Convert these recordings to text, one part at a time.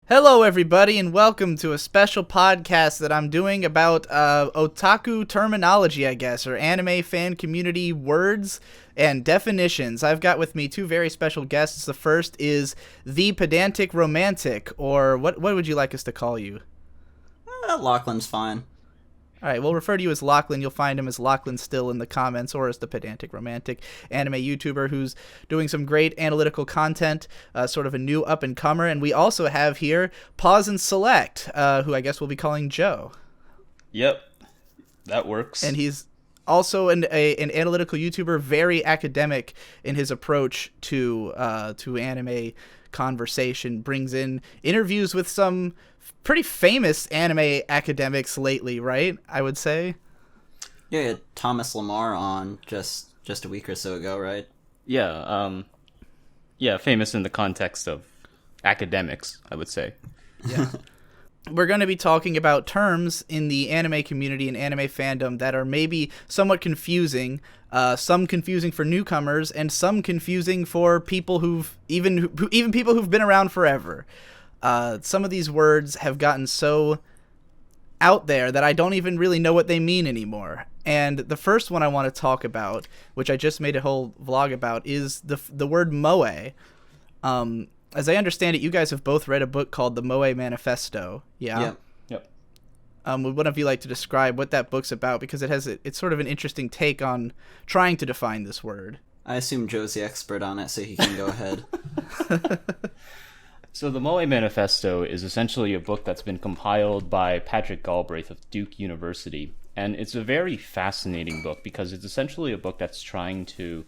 Hello, everybody, and welcome to a special podcast that I'm doing about otaku terminology, I guess, or anime fan community words and definitions. I've got with me two very special guests. The first is the pedantic romantic, or what would you like us to call you? Lachlan's fine. All right, we'll refer to you as Lachlan. You'll find him as Lachlan Still in the comments, or as the pedantic romantic anime YouTuber who's doing some great analytical content, sort of a new up-and-comer. And we also have here Pause and Select, who I guess we'll be calling Joe. Yep, that works. And he's also an analytical YouTuber, very academic in his approach to anime conversation, brings in interviews with some pretty famous anime academics lately, right? I would say. Yeah, you had Thomas Lamar on just a week or so ago, right? Yeah, famous in the context of academics, I would say. Yeah. We're going to be talking about terms in the anime community and anime fandom that are maybe somewhat confusing, some confusing for newcomers, and some confusing for people even people who've been around forever. Some of these words have gotten so out there that I don't even really know what they mean anymore. And the first one I want to talk about, which I just made a whole vlog about, is the word moe. As I understand it, you guys have both read a book called The Moe Manifesto. Yeah? Yep. Would one of you like to describe what that book's about? Because it's sort of an interesting take on trying to define this word. I assume Joe's the expert on it, so he can go ahead. So the Moe Manifesto is essentially a book that's been compiled by Patrick Galbraith of Duke University. And it's a very fascinating book because it's essentially a book that's trying to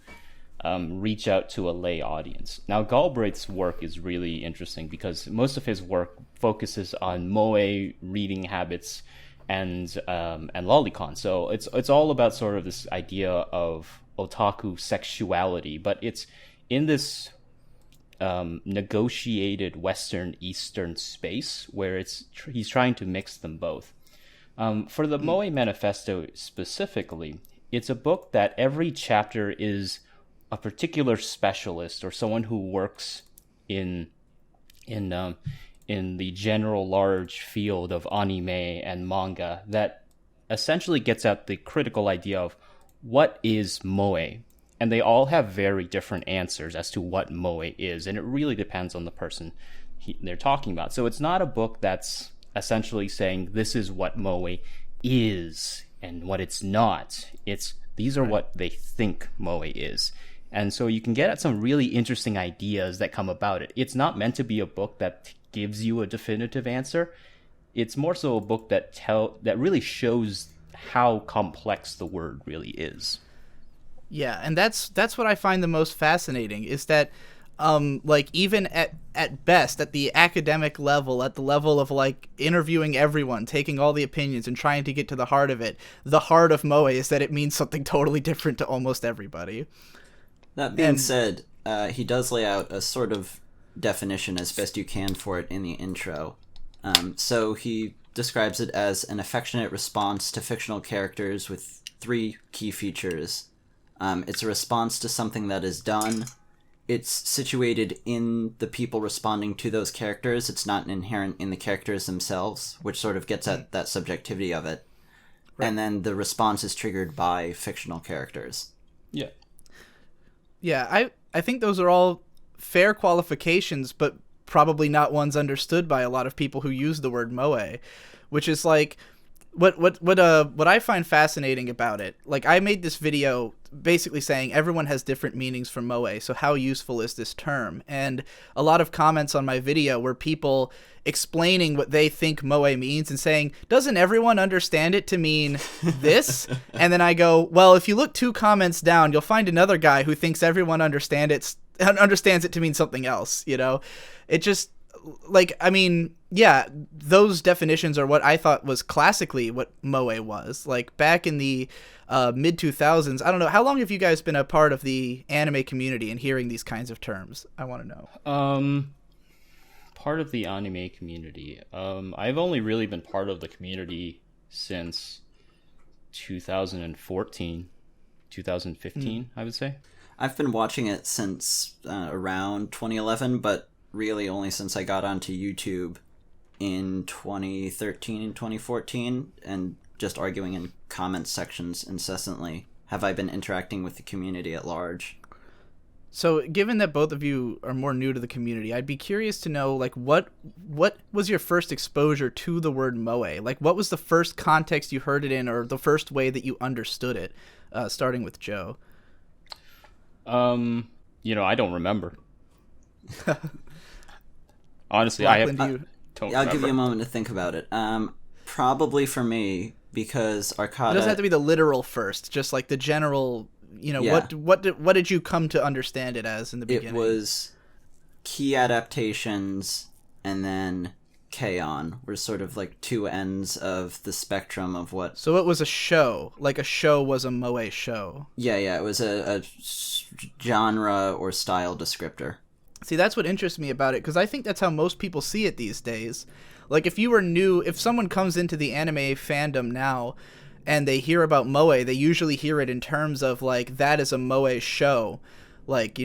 reach out to a lay audience. Now, Galbraith's work is really interesting because most of his work focuses on moe reading habits and lolicon. So it's all about sort of this idea of otaku sexuality, but it's in this negotiated Western Eastern space where he's trying to mix them both. For the Moe Manifesto specifically, it's a book that every chapter is a particular specialist or someone who works in the general large field of anime and manga that essentially gets at the critical idea of what is moe. And they all have very different answers as to what moe is, and it really depends on the person they're talking about. So it's not a book that's essentially saying this is what moe is and what it's not. These are what they think moe is. And so you can get at some really interesting ideas that come about it. It's not meant to be a book that gives you a definitive answer. It's more so a book that really shows how complex the word really is. Yeah, and that's what I find the most fascinating is that even at best, at the academic level, at the level of like interviewing everyone, taking all the opinions and trying to get to the heart of it, the heart of moe is that it means something totally different to almost everybody. That being said, he does lay out a sort of definition as best you can for it in the intro. So he describes it as an affectionate response to fictional characters with three key features. It's a response to something that is done. It's situated in the people responding to those characters. It's not inherent in the characters themselves, which sort of gets at that subjectivity of it. Right. And then the response is triggered by fictional characters. Yeah. Yeah, I think those are all fair qualifications, but probably not ones understood by a lot of people who use the word moe, which is like what I find fascinating about it. Like, I made this video basically saying everyone has different meanings for moe, so how useful is this term? And a lot of comments on my video were people explaining what they think moe means and saying, doesn't everyone understand it to mean this? And then I go, well, if you look 2 comments down, you'll find another guy who thinks everyone understands it to mean something else, you know? It just, like, I mean, yeah, those definitions are what I thought was classically what moe was. Like, back in the mid-2000s, I don't know, how long have you guys been a part of the anime community and hearing these kinds of terms? I want to know. Part of the anime community. I've only really been part of the community since 2014, 2015, I would say. I've been watching it since around 2011, but really only since I got onto YouTube in 2013 and 2014, and just arguing in comment sections incessantly, have I been interacting with the community at large. So, given that both of you are more new to the community, I'd be curious to know, like, what was your first exposure to the word moe? Like, what was the first context you heard it in, or the first way that you understood it? Starting with Joe. I don't remember. Honestly, Lachlan, I'll give you a moment to think about it. Probably for me, because Arcada... It doesn't have to be the literal first, just like the general... Yeah. What did you come to understand it as in the beginning? It was key adaptations and then K-On! Were sort of like two ends of the spectrum of what... So it was a show. Like a show was a moe show. Yeah, it was a genre or style descriptor. See, that's what interests me about it, because I think that's how most people see it these days. Like, if someone comes into the anime fandom now and they hear about moe, they usually hear it in terms of, like, that is a moe show. Like,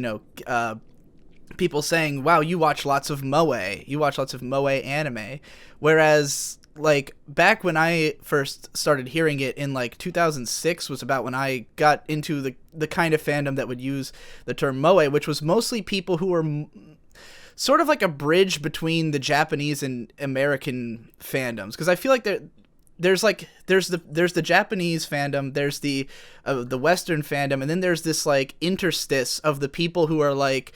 people saying, wow, you watch lots of moe anime. Whereas, like, back when I first started hearing it in, like, 2006 was about when I got into the kind of fandom that would use the term moe, which was mostly people who were sort of like a bridge between the Japanese and American fandoms. Because I feel like there's the Japanese fandom, there's the Western fandom, and then there's this, like, interstice of the people who are, like...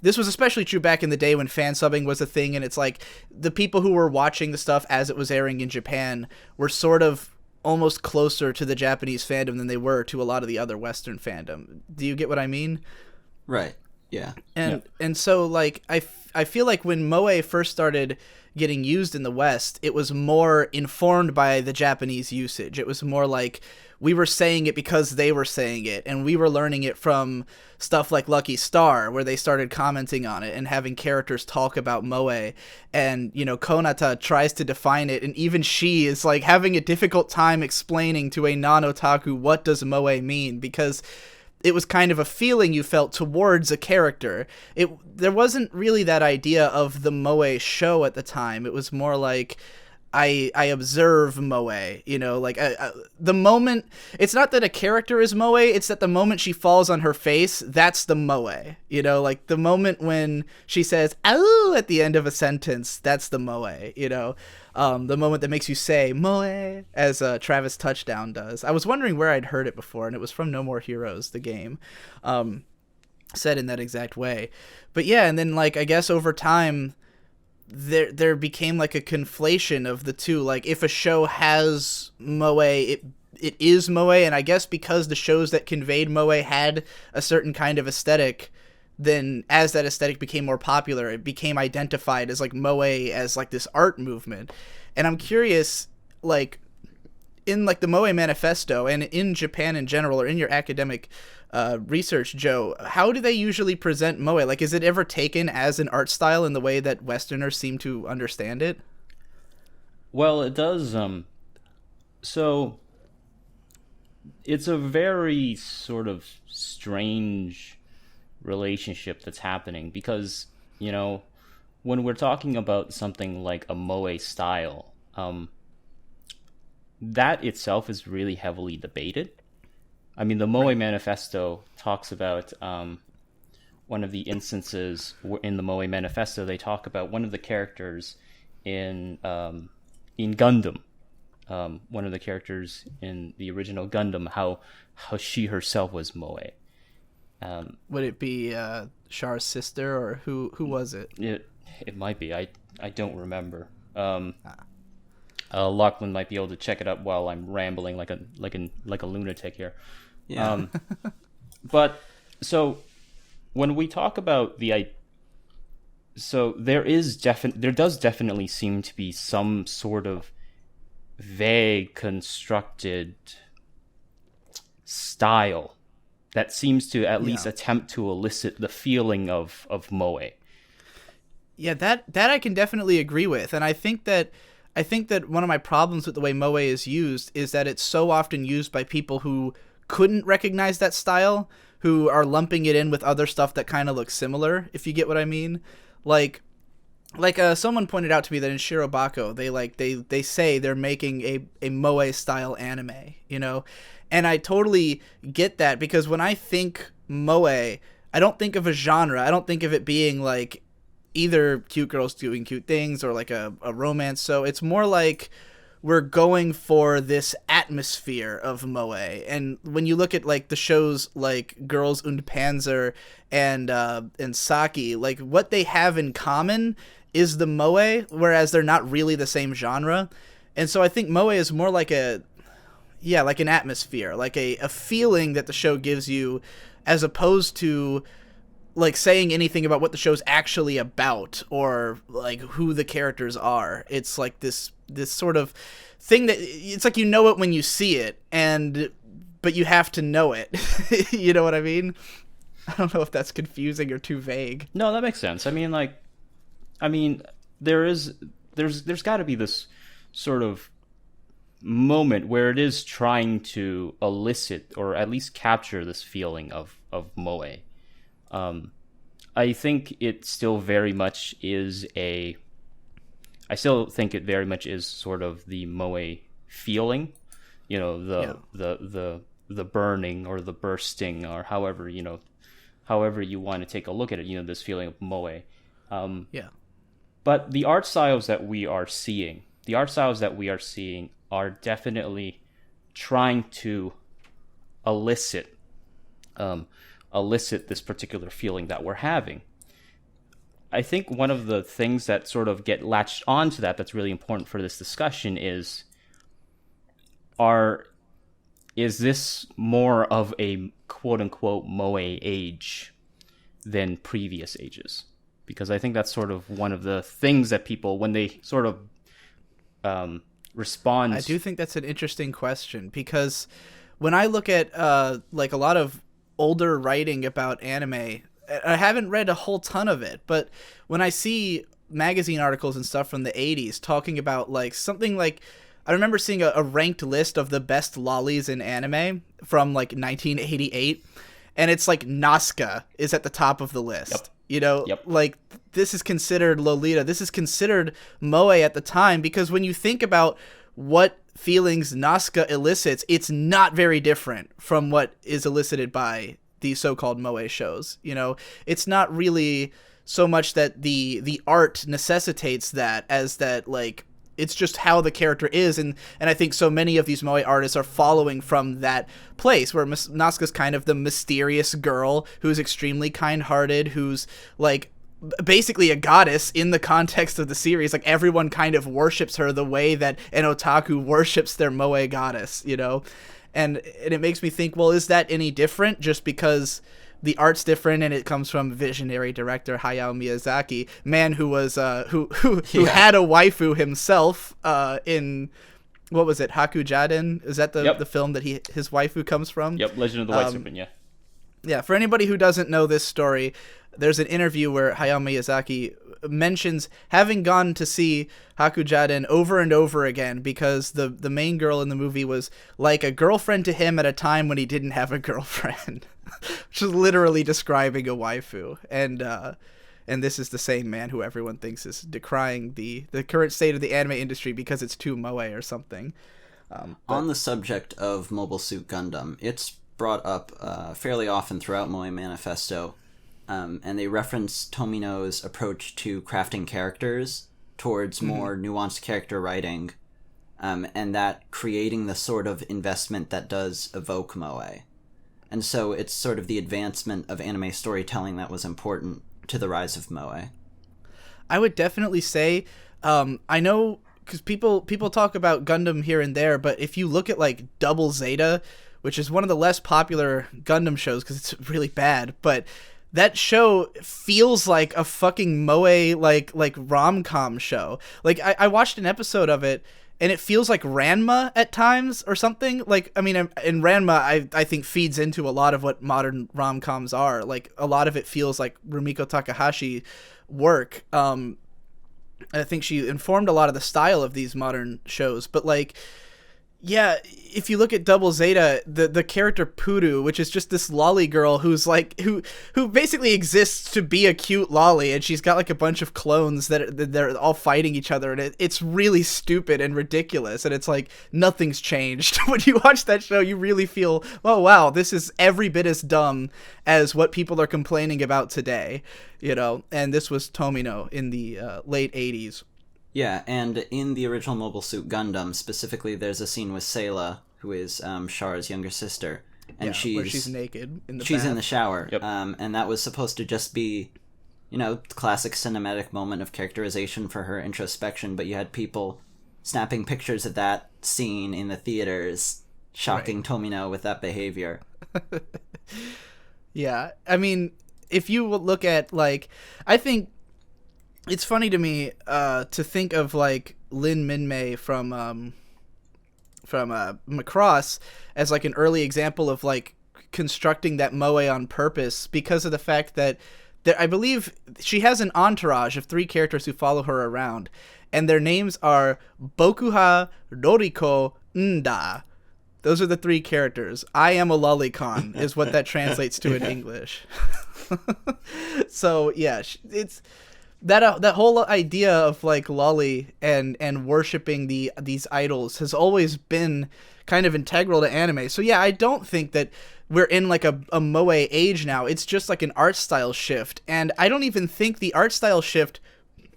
This was especially true back in the day when fan subbing was a thing, and it's like the people who were watching the stuff as it was airing in Japan were sort of almost closer to the Japanese fandom than they were to a lot of the other Western fandom. Do you get what I mean? Right. Yeah. And so, like, I feel like when moe first started getting used in the West, it was more informed by the Japanese usage. It was more like we were saying it because they were saying it, and we were learning it from stuff like Lucky Star, where they started commenting on it and having characters talk about moe. And, Konata tries to define it, and even she is, like, having a difficult time explaining to a non-otaku what does moe mean, because it was kind of a feeling you felt towards a character. There wasn't really that idea of the moe show at the time. It was more like I observe moe, the moment. It's not that a character is moe, it's that the moment she falls on her face, that's the moe. Like the moment when she says "ow" at the end of a sentence, that's the moe. The moment that makes you say moe, as Travis Touchdown does. I was wondering where I'd heard it before, and it was from No More Heroes, the game, said in that exact way. But yeah, and then, like, I guess over time there became like a conflation of the two. Like, if a show has moe, it is moe, and I guess because the shows that conveyed moe had a certain kind of aesthetic, then as that aesthetic became more popular, it became identified as, like, moe as, like, this art movement. And I'm curious, like, in, like, the Moe Manifesto and in Japan in general, or in your academic research, Joe, how do they usually present moe? Like, is it ever taken as an art style in the way that Westerners seem to understand it? Well, it does. So it's a very sort of strange relationship that's happening, because, when we're talking about something like a moe style, that itself is really heavily debated. I mean, the Moe Manifesto talks about one of the instances in the Moe Manifesto. They talk about one of the characters in Gundam, one of the characters in the original Gundam, how she herself was moe. Would it be Char's sister, or who was it? It might be. I don't remember. Lachlan might be able to check it up while I'm rambling like a lunatic here. Yeah. But so when we talk about so there does definitely seem to be some sort of vague constructed style that seems to at least attempt to elicit the feeling of moe. Yeah, that I can definitely agree with, and I think that one of my problems with the way moe is used is that it's so often used by people who couldn't recognize that style, who are lumping it in with other stuff that kind of looks similar, if you get what I mean. Like, like someone pointed out to me that in Shirobako they say they're making a moe style anime, you know, and I totally get that, because when I think moe, I don't think of a genre. I don't think of it being like either cute girls doing cute things or like a romance. So it's more like we're going for this atmosphere of moe. And when you look at like the shows like Girls und Panzer and Saki, like what they have in common is the moe, whereas they're not really the same genre. And so I think moe is more like like an atmosphere, like a feeling that the show gives you, as opposed to like saying anything about what the show's actually about or like who the characters are. It's like this sort of thing that it's like, you know it when you see it, but you have to know it. You know what I mean? I don't know if that's confusing or too vague. No, that makes sense. I mean, there's got to be this sort of moment where it is trying to elicit or at least capture this feeling of moe. I think it still very much is I still think it very much is sort of the moe feeling, you know, the burning or the bursting, or however you want to take a look at it, you know, this feeling of moe. But the art styles that we are seeing are definitely trying to elicit this particular feeling that we're having. I think one of the things that sort of get latched onto that's really important for this discussion is this more of a quote-unquote moe age than previous ages? Because I think that's sort of one of the things that people, when they sort of respond... I do think that's an interesting question, because when I look at like a lot of older writing about anime, I haven't read a whole ton of it, but when I see magazine articles and stuff from the 80s talking about like something like, I remember seeing a ranked list of the best lollies in anime from like 1988, and it's like Nazca is at the top of the list. Yep. You know, like this is considered Lolita. This is considered moe at the time, because when you think about what feelings Nazca elicits, it's not very different from what is elicited by these so-called moe shows. You know, it's not really so much that the art necessitates that, as that like it's just how the character is, and I think so many of these moe artists are following from that place where Nazca's kind of the mysterious girl who's extremely kind-hearted, who's like basically a goddess in the context of the series. Like everyone kind of worships her the way that an otaku worships their moe goddess, you know? And it makes me think, well, is that any different just because the art's different and it comes from visionary director Hayao Miyazaki, man who was who had a waifu himself in, what was it, Hakujaden? Is that the film that his waifu comes from? Yep, Legend of the White Serpent, yeah. Yeah, for anybody who doesn't know this story, there's an interview where Hayao Miyazaki mentions having gone to see Hakujaden over and over again because the main girl in the movie was like a girlfriend to him at a time when he didn't have a girlfriend, which is literally describing a waifu. And this is the same man who everyone thinks is decrying the current state of the anime industry because it's too moe or something. On the subject of Mobile Suit Gundam, it's brought up fairly often throughout Moe Manifesto, and they reference Tomino's approach to crafting characters towards more nuanced character writing, and that creating the sort of investment that does evoke Moe. And so it's sort of the advancement of anime storytelling that was important to the rise of Moe. I would definitely say, I know, because people talk about Gundam here and there, but if you look at like Double Zeta, which is one of the less popular Gundam shows because it's really bad, but that show feels like a fucking moe like rom-com show. Like I watched an episode of it and it feels like Ranma at times or something. Like, I mean, in Ranma, I think feeds into a lot of what modern rom-coms are. Like a lot of it feels like Rumiko Takahashi work. I think she informed a lot of the style of these modern shows, but like Yeah, if you look at Double Zeta, the character Puru, which is just this lolly girl who's like who basically exists to be a cute lolly, and she's got like a bunch of clones that they're all fighting each other, and it's really stupid and ridiculous, and it's like nothing's changed. When you watch that show, you really feel, oh wow, this is every bit as dumb as what people are complaining about today, you know. And this was Tomino in the late '80s. Yeah, and in the original Mobile Suit Gundam, specifically, there's a scene with Sayla, who is Char's younger sister, and where she's naked in the she's bath. in the shower, Yep. And that was supposed to just be, classic cinematic moment of characterization for her introspection, but you had people snapping pictures of that scene in the theaters, shocking Tomino with that behavior. Yeah, I mean, if you look at, like, I think it's funny to me to think of like Lin Minmay from Macross as like an early example of like constructing that moe on purpose, because of the fact that I believe she has an entourage of 3 characters who follow her around, and their names are Bokuha, Roriko, Nda. Those are the 3 characters. I am a lolicon is what that translates to in English. So yeah, it's that whole idea of like lolly and worshiping these idols has always been kind of integral to anime. So yeah, I don't think that we're in like a moe age now. It's just like an art style shift, and I don't even think the art style shift,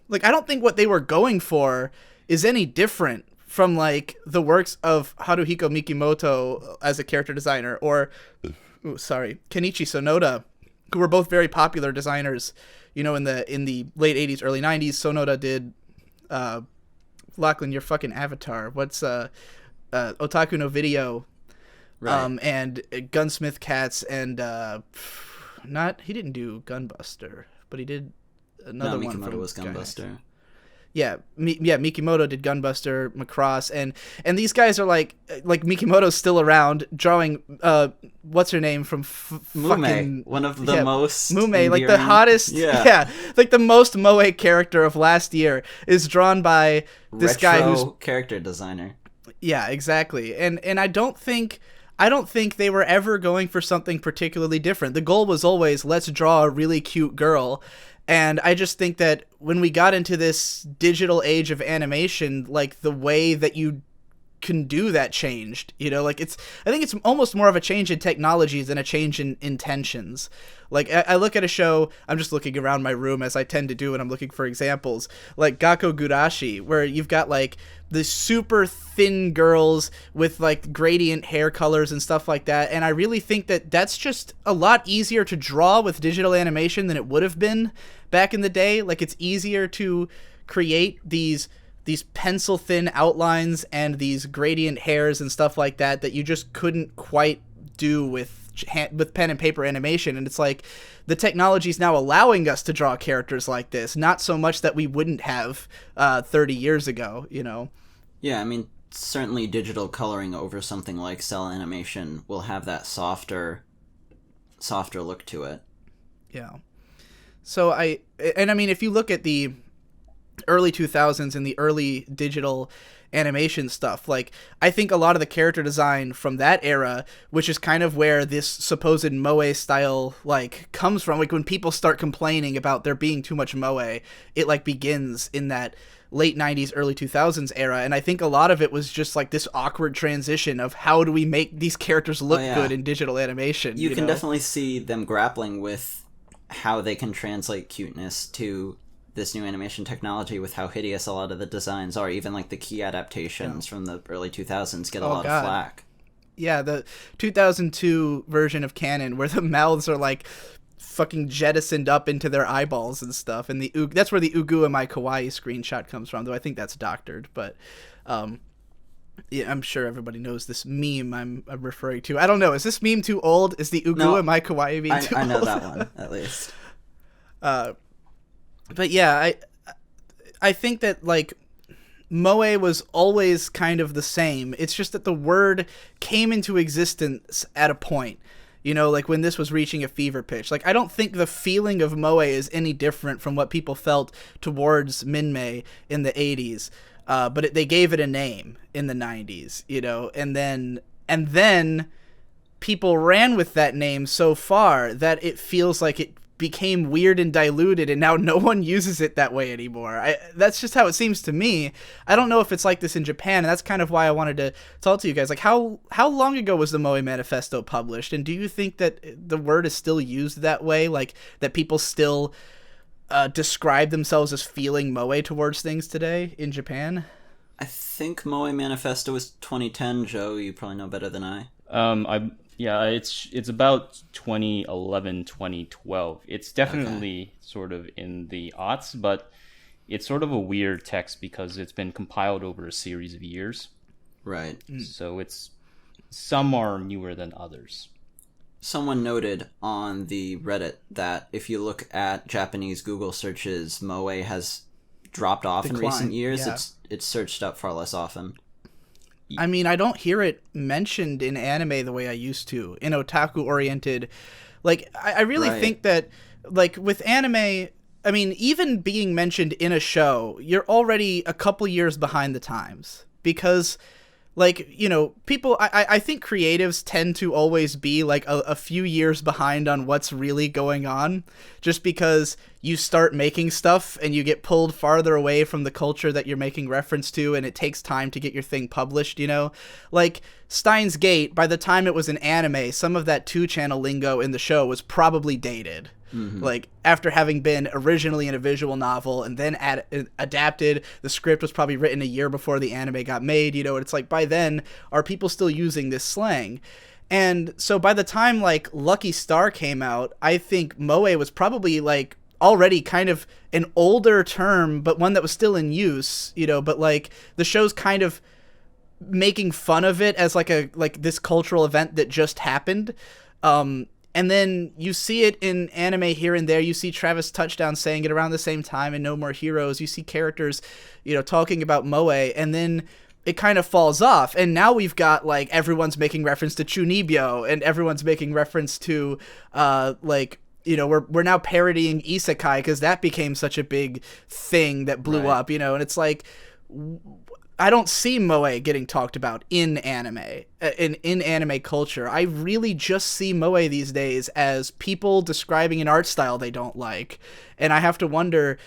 like, I don't think what they were going for is any different from like the works of Haruhiko Mikimoto as a character designer, or Kenichi Sonoda, who were both very popular designers, you know, in the late 80s, early 90s. Sonoda did Lachlan, your fucking avatar. What's Otaku no Video, Right. and Gunsmith Cats, and he didn't do Gunbuster, but he did another one. Mikimoto from was Gainax. Gunbuster. Yeah, Mikimoto did Gunbuster, Macross, and these guys are like Mikimoto's still around drawing what's her name from Mume, fucking, one of the most Mume, like the endearing- hottest, yeah, like the most moe character of last year is drawn by this retro guy who's character designer. yeah, exactly. And I don't think they were ever going for something particularly different. The goal was always, let's draw a really cute girl. And I just think that when we got into this digital age of animation, like, the way that you can do that changed, you know, like, I think it's almost more of a change in technologies than a change in intentions. Like, I look at a show, I'm just looking around my room as I tend to do when I'm looking for examples, like Gakko Gurashi, where you've got like the super thin girls with like gradient hair colors and stuff like that. And I really think that that's just a lot easier to draw with digital animation than it would have been back in the day. Like, it's easier to create these pencil thin outlines and these gradient hairs and stuff like that you just couldn't quite do with pen and paper animation. And it's like the technology is now allowing us to draw characters like this, not so much that we wouldn't have 30 years ago, you know. Yeah, I mean, certainly digital coloring over something like cell animation will have that softer look to it. Yeah. So I mean, if you look at the early 2000s and the early digital animation stuff, like, I think a lot of the character design from that era, which is kind of where this supposed moe style like comes from, like when people start complaining about there being too much moe, it like begins in that late 90s early 2000s era. And I think a lot of it was just like this awkward transition of how do we make these characters look good in digital animation. You can know? definitely see them grappling with how they can translate cuteness to this new animation technology, with how hideous a lot of the designs are. Even like the key adaptations from the early 2000s get a lot of flack. Yeah, the 2002 version of Canon where the mouths are like fucking jettisoned up into their eyeballs and stuff, and that's where the Ugu Am I Kawaii screenshot comes from, though I think that's doctored. But yeah, I'm sure everybody knows this meme I'm referring to. I don't know, is this meme too old? Is the Ugu Am I Kawaii meme too old? I know that one, at least. But yeah, I think that like moe was always kind of the same. It's just that the word came into existence at a point. You know, like when this was reaching a fever pitch. Like I don't think the feeling of moe is any different from what people felt towards minmay in the 80s. But they gave it a name in the 90s, you know, and then people ran with that name so far that it feels like it became weird and diluted, and now no one uses it that way anymore. That's just how it seems to me. I don't know if it's like this in Japan, and that's kind of why I wanted to talk to you guys. Like, how long ago was the Moe Manifesto published, and do you think that the word is still used that way? Like, that people still describe themselves as feeling moe towards things today in Japan? I think Moe Manifesto was 2010, Joe. You probably know better than I. It's about 2011, 2012. It's definitely sort of in the aughts, but it's sort of a weird text because it's been compiled over a series of years. Right. So some are newer than others. Someone noted on the Reddit that if you look at Japanese Google searches, moe has dropped off in recent years. Yeah. It's searched up far less often. I mean, I don't hear it mentioned in anime the way I used to, in otaku-oriented. Like, I really think that, like, with anime, I mean, even being mentioned in a show, you're already a couple years behind the times. Because, like, you know, people, I think creatives tend to always be, like, a few years behind on what's really going on. Just because you start making stuff and you get pulled farther away from the culture that you're making reference to, and it takes time to get your thing published, you know? Like, Steins Gate, by the time it was an anime, some of that 2-channel lingo in the show was probably dated. Mm-hmm. Like, after having been originally in a visual novel and then adapted, the script was probably written a year before the anime got made, you know? It's like, by then, are people still using this slang? And so by the time, like, Lucky Star came out, I think moe was probably, like, already kind of an older term, but one that was still in use, you know, but like the show's kind of making fun of it as like this cultural event that just happened. And then you see it in anime here and there. You see Travis Touchdown saying it around the same time in No More Heroes. You see characters, you know, talking about moe, and then it kind of falls off. And now we've got, like, everyone's making reference to Chunibyo, and everyone's making reference to, like, you know, we're now parodying isekai because that became such a big thing that blew up, you know, and it's like, I don't see moe getting talked about in anime, in anime culture. I really just see moe these days as people describing an art style they don't like, and I have to wonder,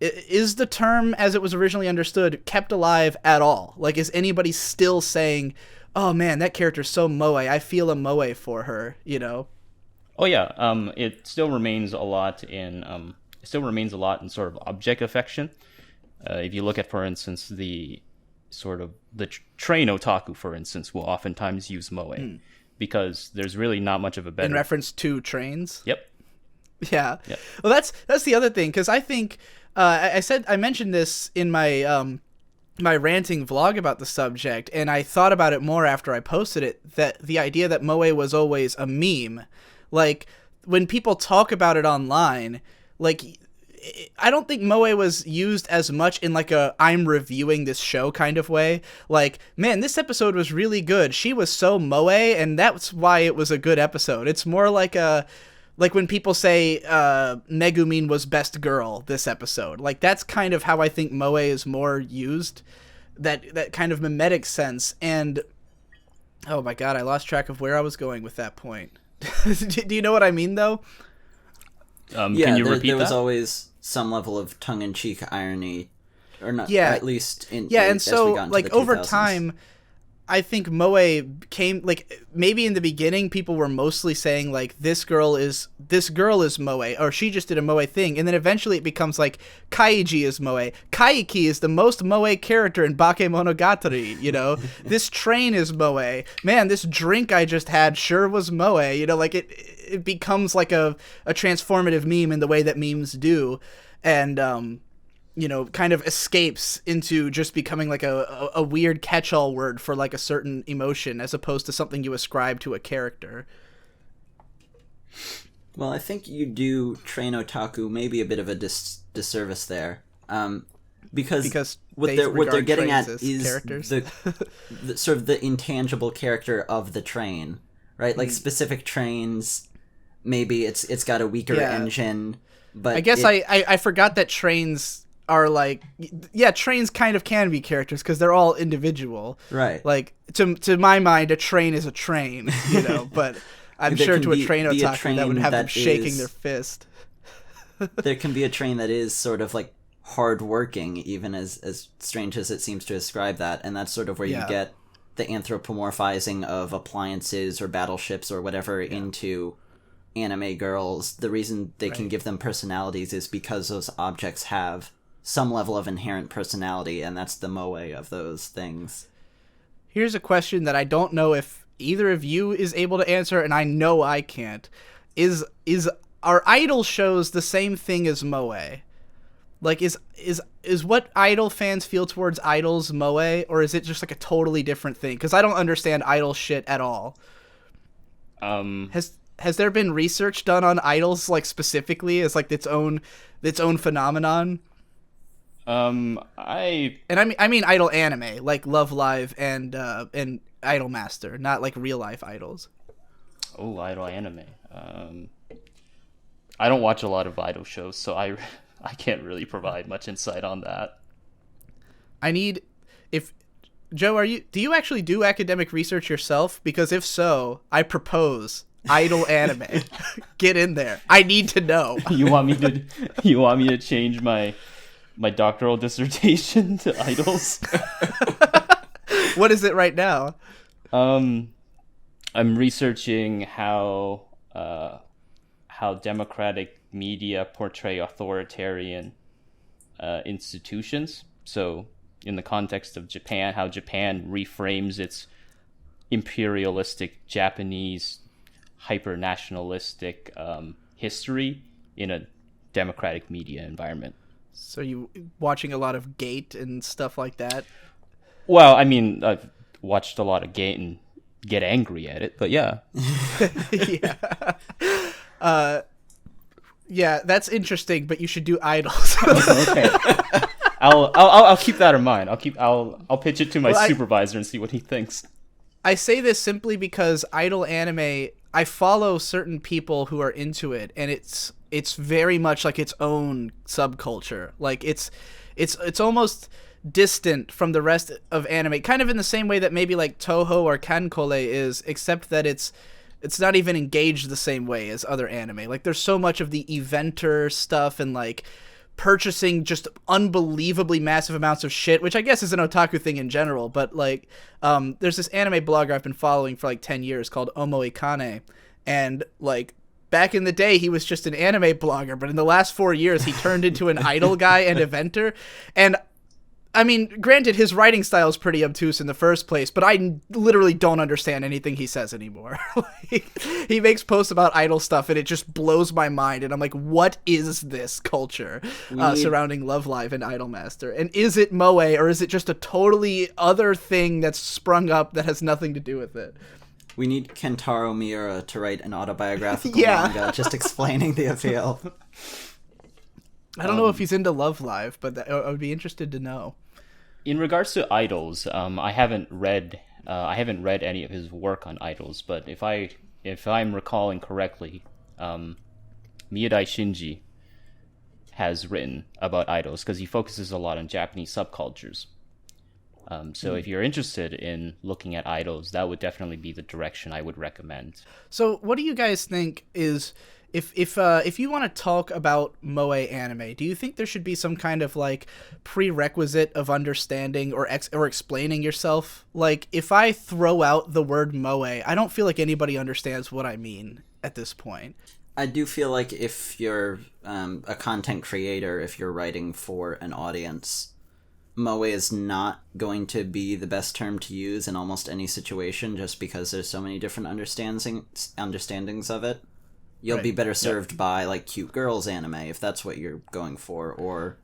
is the term as it was originally understood kept alive at all? Like, is anybody still saying, oh man, that character's so moe, I feel a moe for her, you know? Oh yeah, it still remains a lot in sort of object affection. If you look at, for instance, the train otaku, for instance, will oftentimes use moe because there's really not much of a better in reference to trains. Yep. Yeah. Yep. Well, that's the other thing, because I think I mentioned this in my my ranting vlog about the subject, and I thought about it more after I posted it, that the idea that moe was always a meme. Like, when people talk about it online, like, I don't think moe was used as much in, like, a I'm reviewing this show kind of way. Like, man, this episode was really good. She was so moe, and that's why it was a good episode. It's more like when people say Megumin was best girl this episode. Like, that's kind of how I think moe is more used. That kind of mimetic sense. And, oh my god, I lost track of where I was going with that point. Do you know what I mean, though? Can you repeat there that? was always some level of tongue-in-cheek irony, or not? Yeah, at least in and so, like, the over 2000s. time, I think moe came, like, maybe in the beginning people were mostly saying, like, this girl is moe, or she just did a moe thing, and then eventually it becomes like Kaiji is moe. Kaiki is the most moe character in Bakemonogatari, you know. This train is moe. Man, this drink I just had sure was moe, you know, like it becomes like a transformative meme in the way that memes do, and you know, kind of escapes into just becoming like a weird catch-all word for like a certain emotion, as opposed to something you ascribe to a character. Well, I think you do train otaku maybe a bit of a disservice there, because what they're getting at is characters. the sort of the intangible character of the train, right? Like specific trains, maybe it's got a weaker engine, but I guess I forgot that trains are like, yeah, trains kind of can be characters because they're all individual, right? Like to my mind, a train is a train, you know, but I'm sure to a train otaku that would have them shaking their fist. There can be a train that is sort of like hardworking, even as strange as it seems to describe that, and that's sort of where you get the anthropomorphizing of appliances or battleships or whatever into anime girls. The reason they can give them personalities is because those objects have some level of inherent personality, and that's the moe of those things. Here's a question that I don't know if either of you is able to answer, and I know I can't. Are idol shows the same thing as moe? Like, is what idol fans feel towards idols moe, or is it just like a totally different thing? Because I don't understand idol shit at all. Has there been research done on idols, like, specifically as like its own phenomenon? I mean idol anime, like Love Live and Idol Master, not like real life idols. Oh, idol anime. I don't watch a lot of idol shows, so I can't really provide much insight on that. Joe, do you actually do academic research yourself? Because if so, I propose idol anime. Get in there. I need to know. You want me to change my doctoral dissertation to idols? What is it right now? I'm researching how democratic media portray authoritarian institutions. So in the context of Japan, how Japan reframes its imperialistic Japanese hyper-nationalistic history in a democratic media environment. So you watching a lot of Gate and stuff like that? Well, I mean, I've watched a lot of Gate and get angry at it, but yeah. Yeah, that's interesting, but you should do idols. Okay. I'll keep that in mind. I'll pitch it to my supervisor and see what he thinks. I say this simply because idol anime, I follow certain people who are into it, and it's very much like its own subculture. Like it's almost distant from the rest of anime, kind of in the same way that maybe like Toho or Kankole is, except that it's not even engaged the same way as other anime. Like there's so much of the eventer stuff and like purchasing just unbelievably massive amounts of shit, which I guess is an otaku thing in general, but like there's this anime blogger I've been following for like 10 years called Omo Ikane, and like back in the day he was just an anime blogger, but in the last 4 years he turned into an idol guy and eventer. And I mean, granted, his writing style is pretty obtuse in the first place, but I literally don't understand anything he says anymore. Like, he makes posts about idol stuff, and it just blows my mind. And I'm like, what is this culture surrounding Love Live and Idol Master? And is it moe, or is it just a totally other thing that's sprung up that has nothing to do with it? We need Kentaro Miura to write an autobiographical manga just explaining the appeal. I don't know if he's into Love Live, but I would be interested to know. In regards to idols, I haven't read any of his work on idols, but if I'm recalling correctly, Miyadai Shinji has written about idols because he focuses a lot on Japanese subcultures. So if you're interested in looking at idols, that would definitely be the direction I would recommend. So what do you guys think is, if you want to talk about moe anime, do you think there should be some kind of like prerequisite of understanding or explaining yourself? Like if I throw out the word moe, I don't feel like anybody understands what I mean at this point. I do feel like if you're a content creator, if you're writing for an audience, moe is not going to be the best term to use in almost any situation, just because there's so many different understandings of it. You'll be better served by like cute girls anime if that's what you're going for, or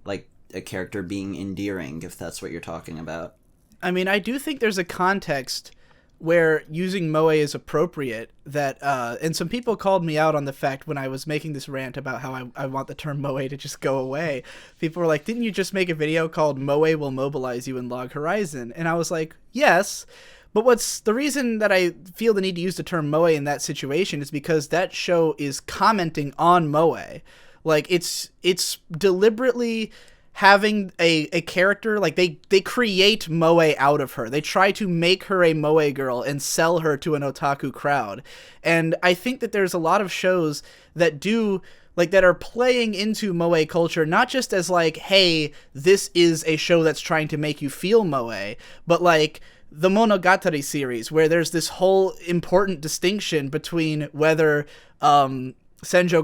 like a character being endearing if that's what you're talking about. I mean, I do think there's a context where using moe is appropriate, that and some people called me out on the fact when I was making this rant about how I want the term moe to just go away. People were like, didn't you just make a video called Moe Will Mobilize You in Log Horizon? And I was like, yes, But what's the reason that I feel the need to use the term moe in that situation is because that show is commenting on moe. Like it's deliberately having a character, like they create moe out of her. They try to make her a moe girl and sell her to an otaku crowd. And I think that there's a lot of shows that do like that are playing into moe culture, not just as like, hey, this is a show that's trying to make you feel moe, but like the Monogatari series, where there's this whole important distinction between whether Senjo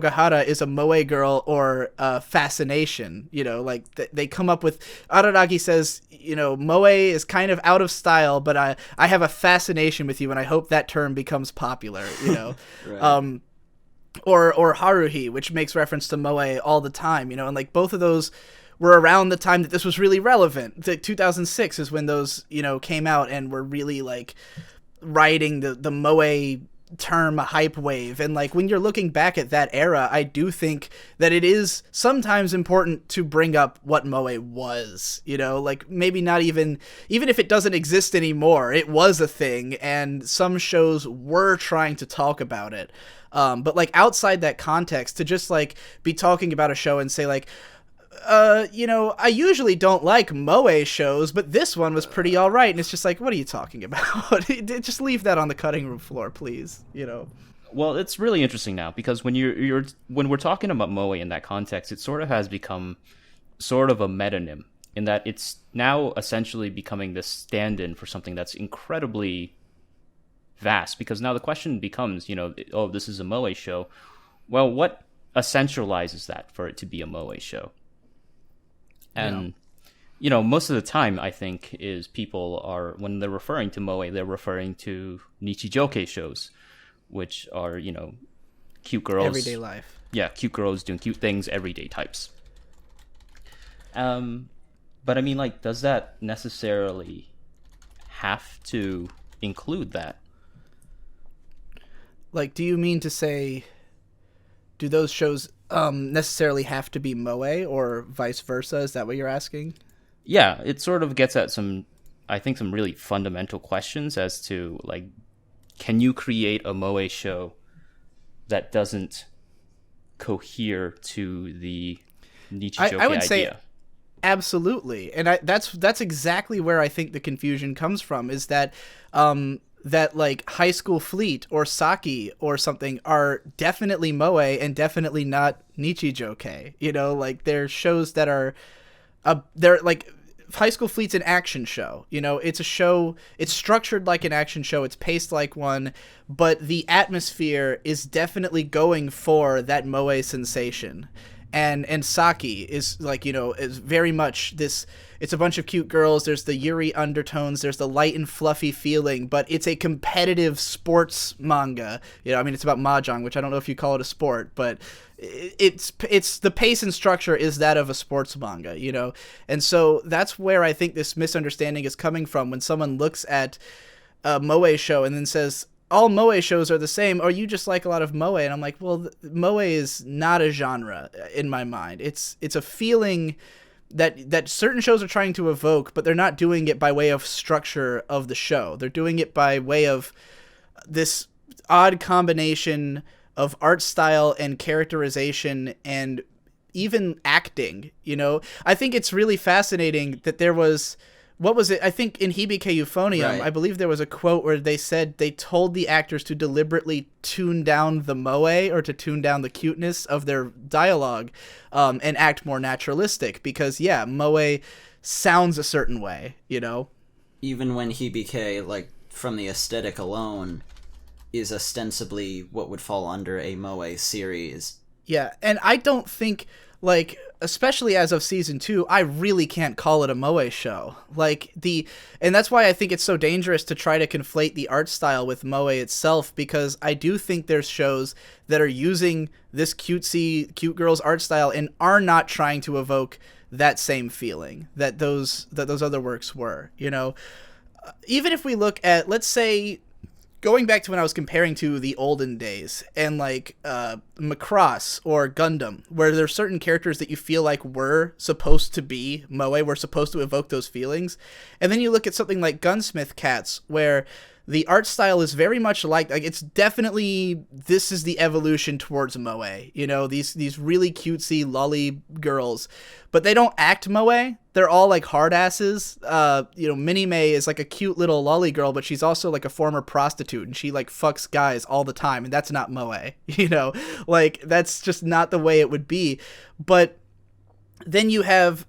Gahara is a moe girl or fascination. You know, like they come up with, Araragi says, you know, moe is kind of out of style, but I have a fascination with you, and I hope that term becomes popular, you know. Right. Or Haruhi, which makes reference to moe all the time, you know, and like both of those were around the time that this was really relevant. 2006 is when those, you know, came out and were really like riding the moe term hype wave. And like when you're looking back at that era, I do think that it is sometimes important to bring up what moe was, you know, like maybe not even if it doesn't exist anymore, it was a thing and some shows were trying to talk about it. But like outside that context, to just like be talking about a show and say like, you know, I usually don't like moe shows, but this one was pretty all right. And it's just like, what are you talking about? Just leave that on the cutting room floor, please. You know. Well, it's really interesting now because when when we're talking about moe in that context, it sort of has become sort of a metonym in that it's now essentially becoming this stand-in for something that's incredibly vast. Because now the question becomes, you know, oh, this is a moe show. Well, what essentializes that for it to be a moe show? And, you know, most of the time, I think, is people are, when they're referring to moe, they're referring to nichijoke shows, which are, you know, cute girls. Everyday life. Yeah, cute girls doing cute things, everyday types. But I mean, like, does that necessarily have to include that? Like, do you mean to say, do those shows necessarily have to be moe or vice versa? Is that what you're asking? Yeah, it sort of gets at some really fundamental questions as to, like, can you create a moe show that doesn't cohere to the nichijoke I would idea? say absolutely. And that's exactly where I think the confusion comes from, is that that like High School Fleet or Saki or something are definitely moe and definitely not nichijoke. You know, like they're shows that are they're like, High School Fleet's an action show. You know, it's a show, it's structured like an action show, it's paced like one, but the atmosphere is definitely going for that moe sensation. And Saki is like, you know, is very much this, it's a bunch of cute girls, there's the Yuri undertones, there's the light and fluffy feeling, but it's a competitive sports manga. You know, I mean, it's about mahjong, which I don't know if you call it a sport, but it's the pace and structure is that of a sports manga, you know? And so that's where I think this misunderstanding is coming from when someone looks at a moe show and then says, all moe shows are the same, or you just like a lot of moe. And I'm like, well, moe is not a genre in my mind. It's a feeling that certain shows are trying to evoke, but they're not doing it by way of structure of the show. They're doing it by way of this odd combination of art style and characterization and even acting, you know? I think it's really fascinating that there was, what was it? I think in Hibike Euphonium, right. I believe there was a quote where they said they told the actors to deliberately tune down the moe, or to tune down the cuteness of their dialogue, and act more naturalistic, because yeah, moe sounds a certain way, you know? Even when Hibike, like, from the aesthetic alone, is ostensibly what would fall under a moe series. Yeah, and I don't think, like, especially as of season 2, I really can't call it a moe show. Like, and that's why I think it's so dangerous to try to conflate the art style with moe itself, because I do think there's shows that are using this cute girls art style and are not trying to evoke that same feeling that those other works were, you know? Even if we look at, let's say, going back to when I was comparing to the olden days and like Macross or Gundam, where there's certain characters that you feel like were supposed to be moe, were supposed to evoke those feelings, and then you look at something like Gunsmith Cats, where the art style is very much like it's definitely, this is the evolution towards moe. You know, these really cutesy lolly girls, but they don't act moe. They're all like hard asses. You know, Minnie May is like a cute little lolly girl, but she's also like a former prostitute, and she like fucks guys all the time, and that's not moe. You know, like that's just not the way it would be. But then you have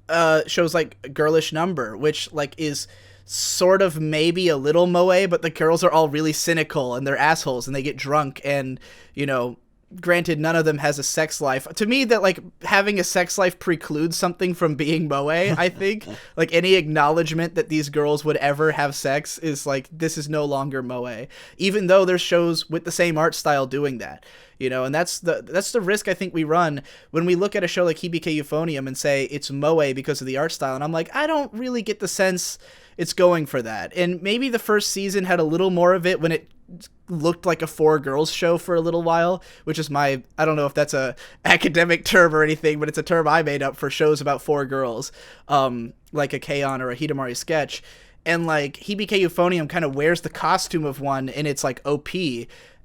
shows like Girlish Number, which like is sort of maybe a little moe, but the girls are all really cynical and they're assholes and they get drunk, and you know, granted none of them has a sex life. To me, that like having a sex life precludes something from being moe. I think like any acknowledgement that these girls would ever have sex is like, this is no longer moe, even though there's shows with the same art style doing that. You know, and that's the risk I think we run when we look at a show like Hibike Euphonium and say it's moe because of the art style. And I'm like, I don't really get the sense it's going for that. And maybe the first season had a little more of it when it looked like a 4-girls show for a little while, which is I don't know if that's a academic term or anything, but it's a term I made up for shows about 4 girls, like a K-On! Or a Hidamari Sketch. And like Hibike Euphonium kind of wears the costume of one, and it's like OP,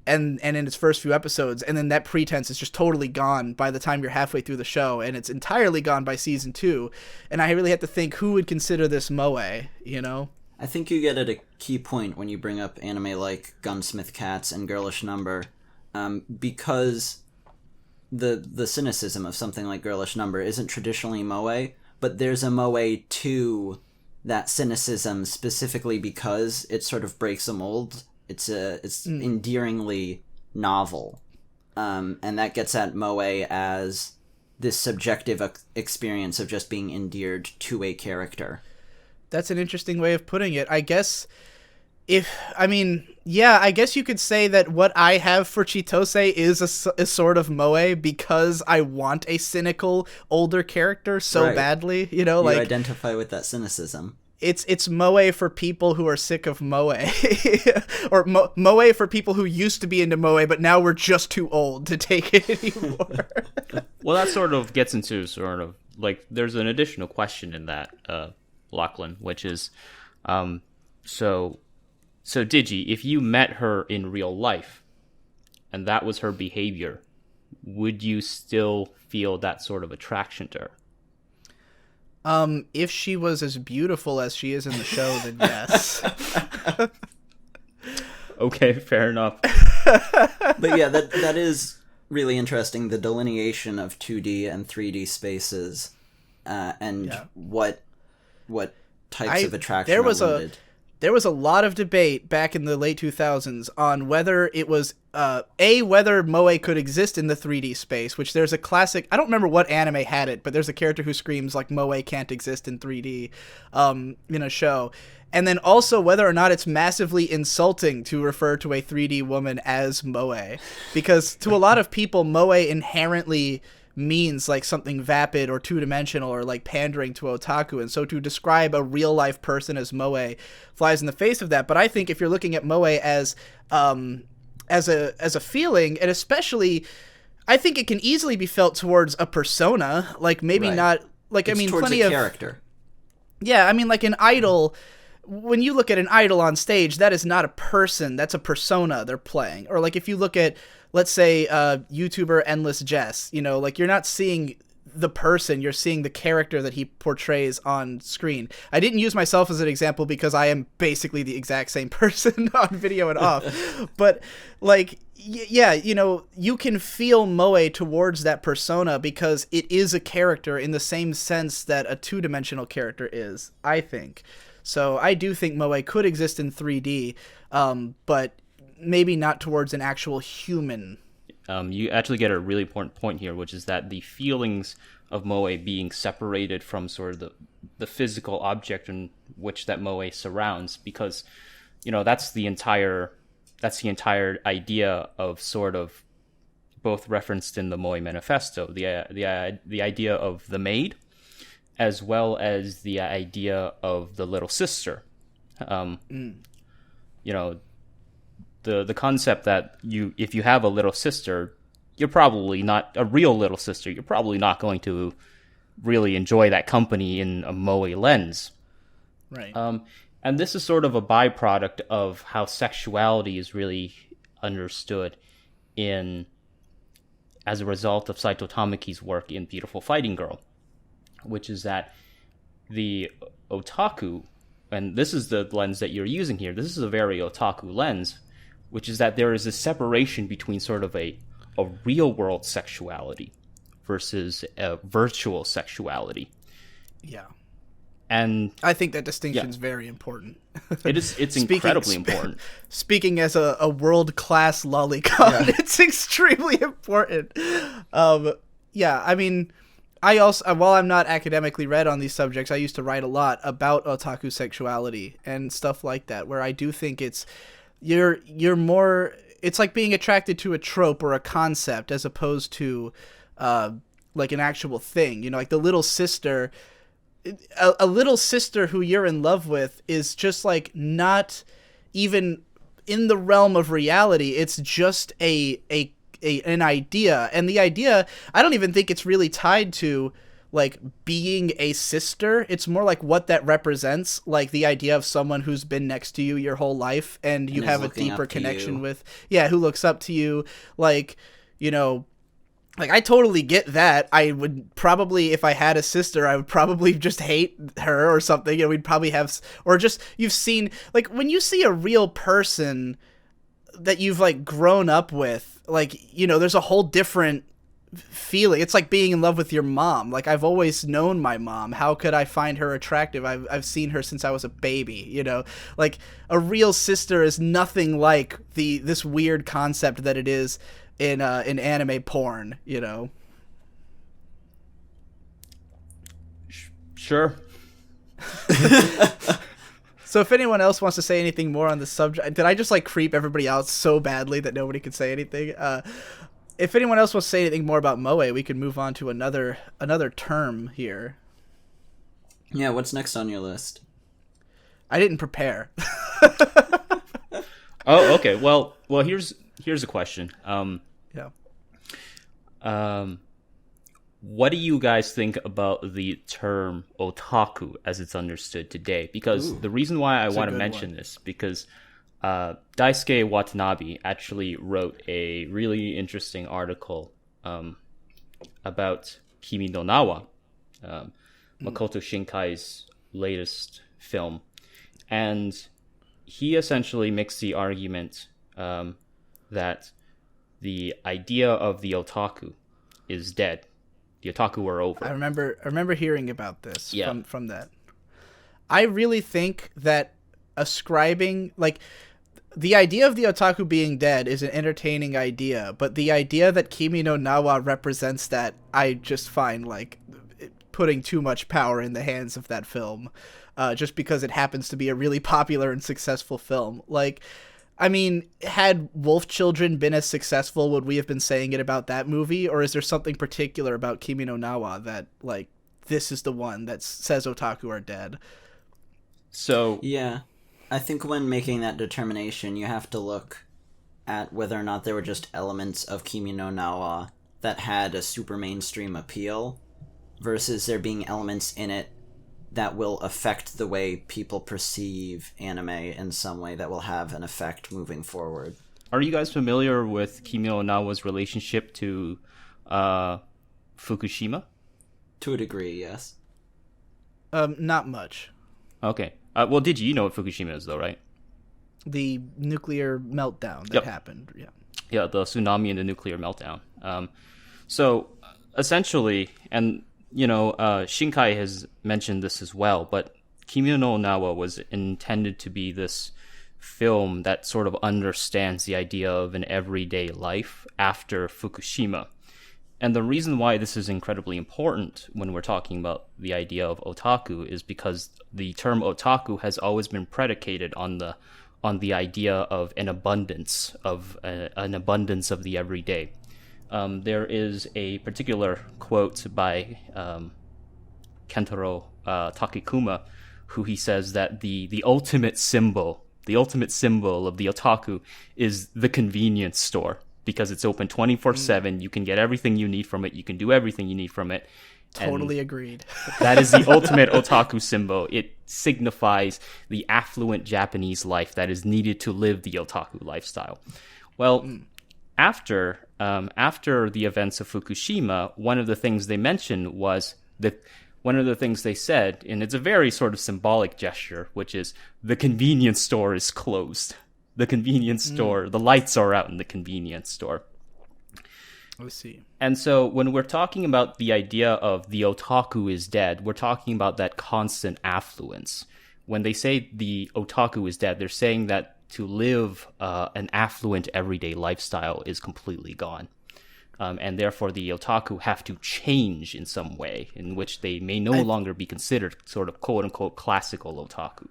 and in its first few episodes, and then that pretense is just totally gone by the time you're halfway through the show, and it's entirely gone by season 2. And I really had to think, who would consider this moe, you know? I think you get at a key point when you bring up anime like Gunsmith Cats and Girlish Number, because the cynicism of something like Girlish Number isn't traditionally moe, but there's a moe to that cynicism specifically because it sort of breaks a mold. It's endearingly novel, and that gets at moe as this subjective experience of just being endeared to a character. That's an interesting way of putting it. I guess I guess you could say that what I have for Chitose is a sort of moe because I want a cynical older character so Right. badly, you know, You like identify with that cynicism. it's moe for people who are sick of moe, or moe for people who used to be into moe, but now we're just too old to take it anymore. Well, that sort of gets into sort of like there's an additional question in that, Lachlan, which is, so Digi, if you met her in real life and that was her behavior, would you still feel that sort of attraction to her? If she was as beautiful as she is in the show, then yes. Okay, fair enough. But yeah, that is really interesting, the delineation of 2D and 3D spaces, and Yeah. what types of attraction are limited. There was a lot of debate back in the late 2000s on whether it was whether moe could exist in the 3D space, which there's a classic, I don't remember what anime had it, but there's a character who screams like moe can't exist in 3D in a show. And then also whether or not it's massively insulting to refer to a 3D woman as moe, because to a lot of people moe inherently means like something vapid or two-dimensional or like pandering to otaku, and so to describe a real-life person as moe flies in the face of that. But I think if you're looking at moe as a feeling, and especially I think it can easily be felt towards a persona, like maybe Right. not like It's I mean towards plenty a of character. yeah, I mean, like an idol, when you look at an idol on stage, that is not a person, that's a persona they're playing. Or like if you look at, let's say, YouTuber Endless Jess, you know, like you're not seeing the person, you're seeing the character that he portrays on screen. I didn't use myself as an example because I am basically the exact same person on video and off. But like, yeah, you know, you can feel moe towards that persona because it is a character in the same sense that a two-dimensional character is, I think. So I do think moe could exist in 3D, but maybe not towards an actual human. You actually get a really important point here, which is that the feelings of moe being separated from sort of the physical object in which that moe surrounds, because, you know, that's the entire idea of sort of both referenced in the Moe Manifesto, the idea of the maid, as well as the idea of the little sister. You know, the concept that if you have a little sister, you're probably not a real little sister. You're probably not going to really enjoy that company in a moe lens. Right. And this is sort of a byproduct of how sexuality is really understood as a result of Saito Tamaki's work in Beautiful Fighting Girl, which is that the otaku, and this is the lens that you're using here, this is a very otaku lens, which is that there is a separation between sort of a real-world sexuality versus a virtual sexuality. Yeah. And I think that distinction is very important. It's incredibly important. Speaking as a world-class lolicon, it's extremely important. I mean, I also, while I'm not academically read on these subjects, I used to write a lot about otaku sexuality and stuff like that, where I do think you're more, it's like being attracted to a trope or a concept as opposed to like an actual thing. You know, like the little sister. A little sister who you're in love with is just like not even in the realm of reality. It's just an idea, and the idea, I don't even think it's really tied to like being a sister. It's more like what that represents, like the idea of someone who's been next to you your whole life and you have a deeper connection with, who looks up to you, like, you know. Like, I totally get that. I would probably, if I had a sister, I would probably just hate her or something. You know, we'd probably have, or just, you've seen, like, when you see a real person that you've, like, grown up with, like, you know, there's a whole different feeling. It's like being in love with your mom. Like, I've always known my mom. How could I find her attractive? I've seen her since I was a baby, you know? Like, a real sister is nothing like this weird concept that it is in anime porn, you know. Sure. So if anyone else wants to say anything more on the subject, did I just like creep everybody out so badly that nobody could say anything? If anyone else wants to say anything more about moe, we can move on to another term here. Yeah, what's next on your list? I didn't prepare. Oh, okay. Well, here's a question. What do you guys think about the term otaku as it's understood today? Because the reason why I want to mention this, because Daisuke Watanabe actually wrote a really interesting article about Kimi no Nawa, Makoto Shinkai's latest film. And he essentially makes the argument that the idea of the otaku is dead. The otaku are over. I remember hearing about this from that. I really think that ascribing, like, the idea of the otaku being dead is an entertaining idea, but the idea that Kimi no Nawa represents that, I just find, like, putting too much power in the hands of that film, just because it happens to be a really popular and successful film. Like, I mean, had Wolf Children been as successful, would we have been saying it about that movie? Or is there something particular about Kimi no Nawa that, like, this is the one that says otaku are dead? So, yeah, I think when making that determination, you have to look at whether or not there were just elements of Kimi no Nawa that had a super mainstream appeal versus there being elements in it that will affect the way people perceive anime in some way that will have an effect moving forward. Are you guys familiar with Kimi no Nawa's relationship to Fukushima? To a degree, yes. Not much. Okay. Well, did you know what Fukushima is, though, right? The nuclear meltdown that happened, yeah. Yeah, the tsunami and the nuclear meltdown. So, essentially, and, you know, Shinkai has mentioned this as well, but Kimi no Nawa was intended to be this film that sort of understands the idea of an everyday life after Fukushima. And the reason why this is incredibly important when we're talking about the idea of otaku is because the term otaku has always been predicated on the idea of an abundance of the everyday. There is a particular quote by Kentaro Takekuma, who he says that the ultimate symbol the ultimate symbol of the otaku is the convenience store, because it's open 24/7. You can get everything you need from it. You can do everything you need from it. Totally agreed. That is the ultimate otaku symbol. It signifies the affluent Japanese life that is needed to live the otaku lifestyle. Well, after the events of Fukushima, one of the things they mentioned was that one of the things they said, and it's a very sort of symbolic gesture, which is the convenience store is closed. The convenience store, the lights are out in the convenience store. Let's see. And so when we're talking about the idea of the otaku is dead, we're talking about that constant affluence. When they say the otaku is dead, they're saying that to live an affluent everyday lifestyle is completely gone. And therefore the otaku have to change in some way in which they may no longer be considered sort of quote-unquote classical otaku.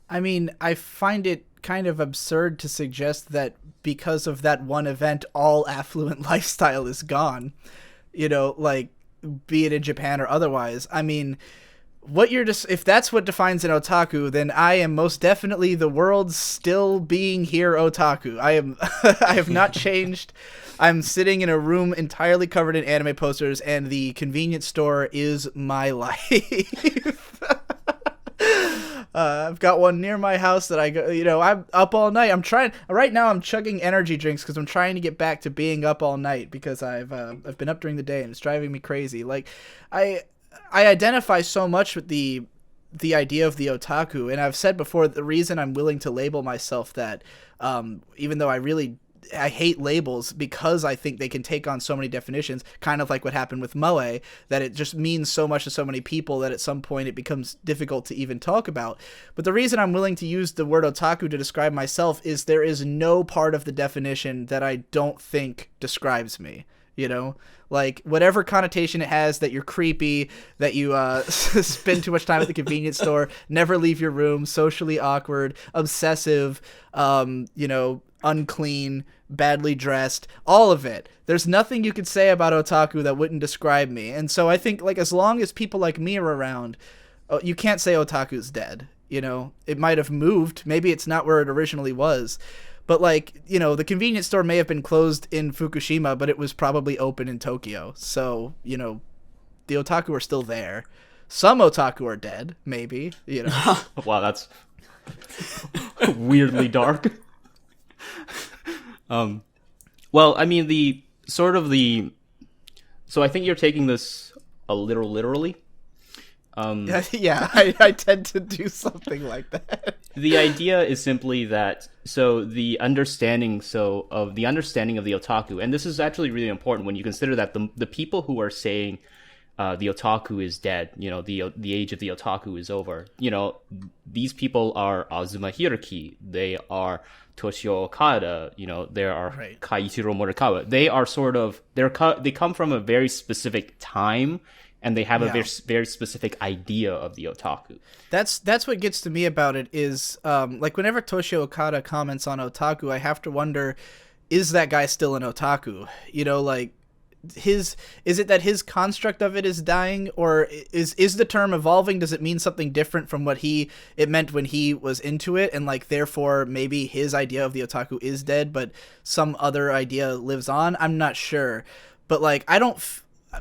I mean, I find it kind of absurd to suggest that because of that one event, all affluent lifestyle is gone. You know, like, be it in Japan or otherwise. I mean, if that's what defines an otaku, then I am most definitely the world's still being here otaku. I have not changed. I'm sitting in a room entirely covered in anime posters, and the convenience store is my life. I've got one near my house that I go, I'm up all night. Right now I'm chugging energy drinks because I'm trying to get back to being up all night because I've been up during the day and it's driving me crazy. Like, I identify so much with the idea of the otaku, and I've said before, the reason I'm willing to label myself that, even though I hate labels, because I think they can take on so many definitions, kind of like what happened with moe, that it just means so much to so many people that at some point it becomes difficult to even talk about. But the reason I'm willing to use the word otaku to describe myself is there is no part of the definition that I don't think describes me. Like, whatever connotation it has, that you're creepy, that you spend too much time at the convenience store, never leave your room, socially awkward, obsessive, unclean, badly dressed, all of it. There's nothing you could say about otaku that wouldn't describe me. And so I think, like, as long as people like me are around, you can't say otaku's dead. It might have moved. Maybe it's not where it originally was. But, like, the convenience store may have been closed in Fukushima, but it was probably open in Tokyo. So, the otaku are still there. Some otaku are dead, maybe, Wow, that's weirdly dark. Well, I mean, so I think you're taking this a little literally. Yeah, I tend to do something like that. The idea is simply that, the understanding of the otaku, and this is actually really important when you consider that the people who are saying the otaku is dead, the age of the otaku is over, these people are Azuma Hiroki, they are Toshio Okada, there are Kaiichiro Morikawa. They are they come from a very specific time, and they have a very, very specific idea of the otaku. That's what gets to me about it is, like, whenever Toshio Okada comments on otaku, I have to wonder, is that guy still an otaku? Like, is it that his construct of it is dying, or is the term evolving? Does it mean something different from what it meant when he was into it, and, like, therefore maybe his idea of the otaku is dead, but some other idea lives on? I'm not sure, but, like,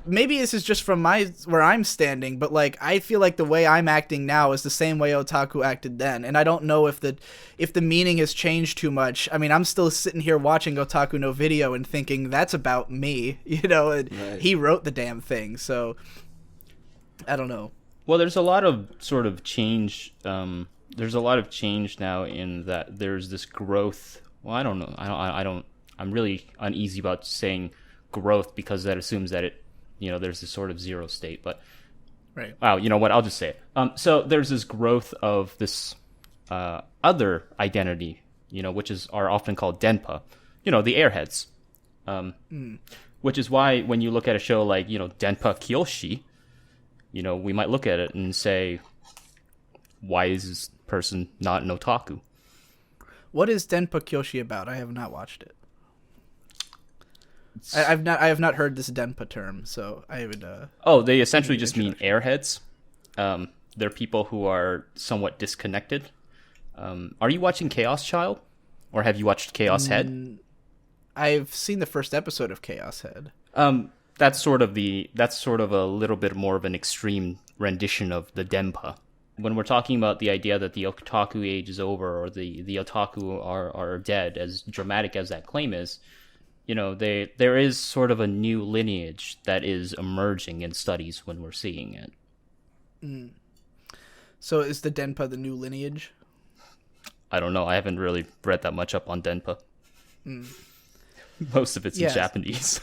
maybe this is just from where I'm standing, but, like, I feel like the way I'm acting now is the same way otaku acted then, and I don't know if the meaning has changed too much. I mean, I'm still sitting here watching Otaku no Video and thinking that's about me, and right. He wrote the damn thing, so I don't know. Well, there's a lot of sort of change. There's a lot of change now in that there's this growth. Well, I don't know. I'm really uneasy about saying growth because that assumes that there's this sort of zero state, but right. Wow, you know what? I'll just say it. So there's this growth of this other identity, which are often called denpa, the airheads, which is why when you look at a show like, Denpa Kyoshi, we might look at it and say, why is this person not an otaku? What is Denpa Kyoshi about? I have not watched it. I have not heard this denpa term, so I would. They essentially just mean airheads. They're people who are somewhat disconnected. Are you watching Chaos Child? Or have you watched Chaos Head? I've seen the first episode of Chaos Head. That's sort of a little bit more of an extreme rendition of the Denpa. When we're talking about the idea that the otaku age is over, or the otaku are dead, as dramatic as that claim is, there is sort of a new lineage that is emerging in studies when we're seeing it. So is the Denpa the new lineage? I don't know. I haven't really read that much up on Denpa. Most of it's in Japanese.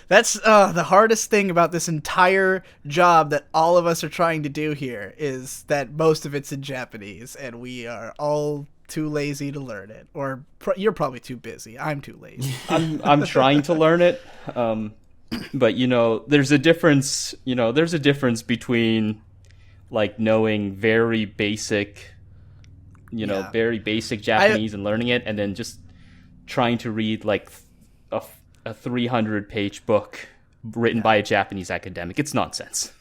That's the hardest thing about this entire job that all of us are trying to do here, is that most of it's in Japanese, and we are all too lazy to learn it. Or you're probably too busy. I'm too lazy. I'm trying to learn it, but there's a difference. There's a difference between like knowing very basic, very basic Japanese and learning it, and then just trying to read like a 300-page book written by a Japanese academic. It's nonsense.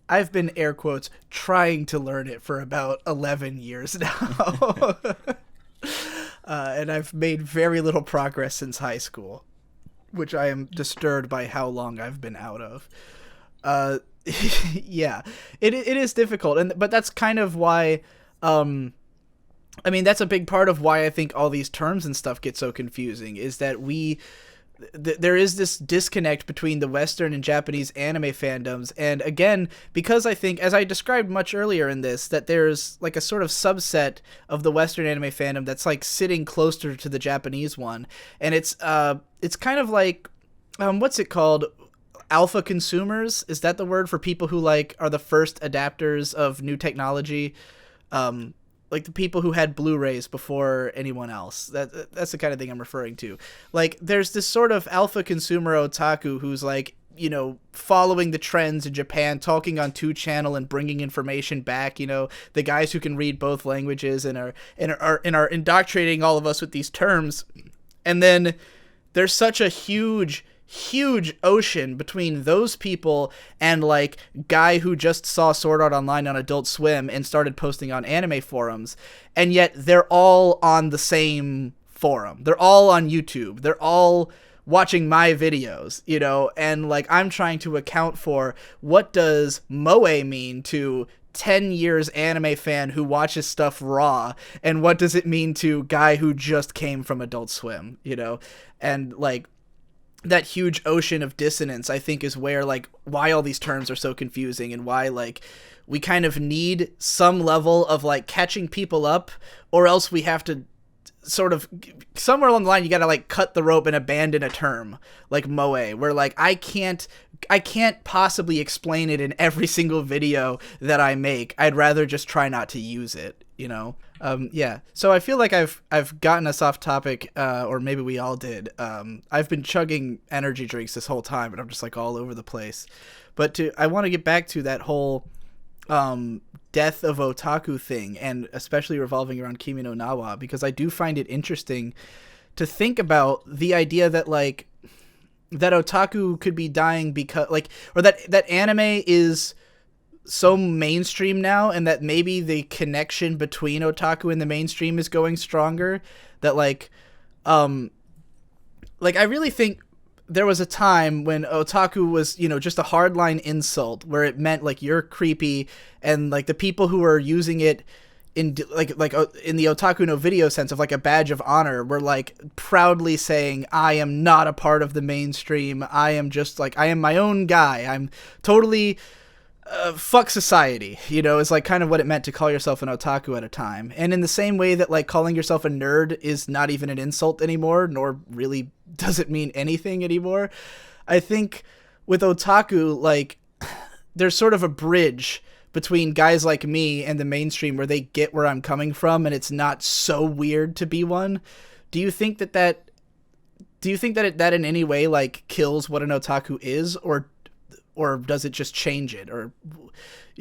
I've been, air quotes, trying to learn it for about 11 years now. And I've made very little progress since high school, which I am disturbed by how long I've been out of. Yeah, it is difficult. But that's kind of why... that's a big part of why I think all these terms and stuff get so confusing, is that there is this disconnect between the Western and Japanese anime fandoms. And again, because I think, as I described much earlier in this, that there's like a sort of subset of the Western anime fandom that's like sitting closer to the Japanese one. And it's kind of like, what's it called? Alpha consumers? Is that the word for people who like are the first adapters of new technology? Like the people who had Blu-rays before anyone else. That's the kind of thing I'm referring to. Like, there's this sort of alpha consumer otaku who's like, following the trends in Japan, talking on 2channel and bringing information back. The guys who can read both languages and are indoctrinating all of us with these terms. And then there's such a huge ocean between those people and like guy who just saw Sword Art Online on Adult Swim and started posting on anime forums, and yet they're all on the same forum. They're all on YouTube. They're all watching my videos, and like I'm trying to account for what does moe mean to 10 years anime fan who watches stuff raw, and what does it mean to guy who just came from Adult Swim, and like that huge ocean of dissonance, I think, is where like why all these terms are so confusing, and why like we kind of need some level of like catching people up, or else we have to sort of somewhere along the line you gotta like cut the rope and abandon a term like moe, where like I can't possibly explain it in every single video that I make. I'd rather just try not to use it, yeah. So I feel like I've gotten us off topic, or maybe we all did. I've been chugging energy drinks this whole time, and I'm just like all over the place. But I want to get back to that whole death of otaku thing, and especially revolving around Kimi no Na wa, because I do find it interesting to think about the idea that like that otaku could be dying because like, or that anime is so mainstream now, and that maybe the connection between otaku and the mainstream is going stronger, that like I really think there was a time when otaku was, just a hardline insult, where it meant like you're creepy, and like the people who were using it in like in the otaku no video sense of like a badge of honor were like proudly saying, I am not a part of the mainstream. I am just like, I am my own guy. I'm totally fuck society, is like kind of what it meant to call yourself an otaku at a time. And in the same way that like calling yourself a nerd is not even an insult anymore, nor really does it mean anything anymore, I think with otaku, like there's sort of a bridge between guys like me and the mainstream where they get where I'm coming from, and it's not so weird to be one. Do you think that in any way like kills what an otaku is, or does it just change it? Or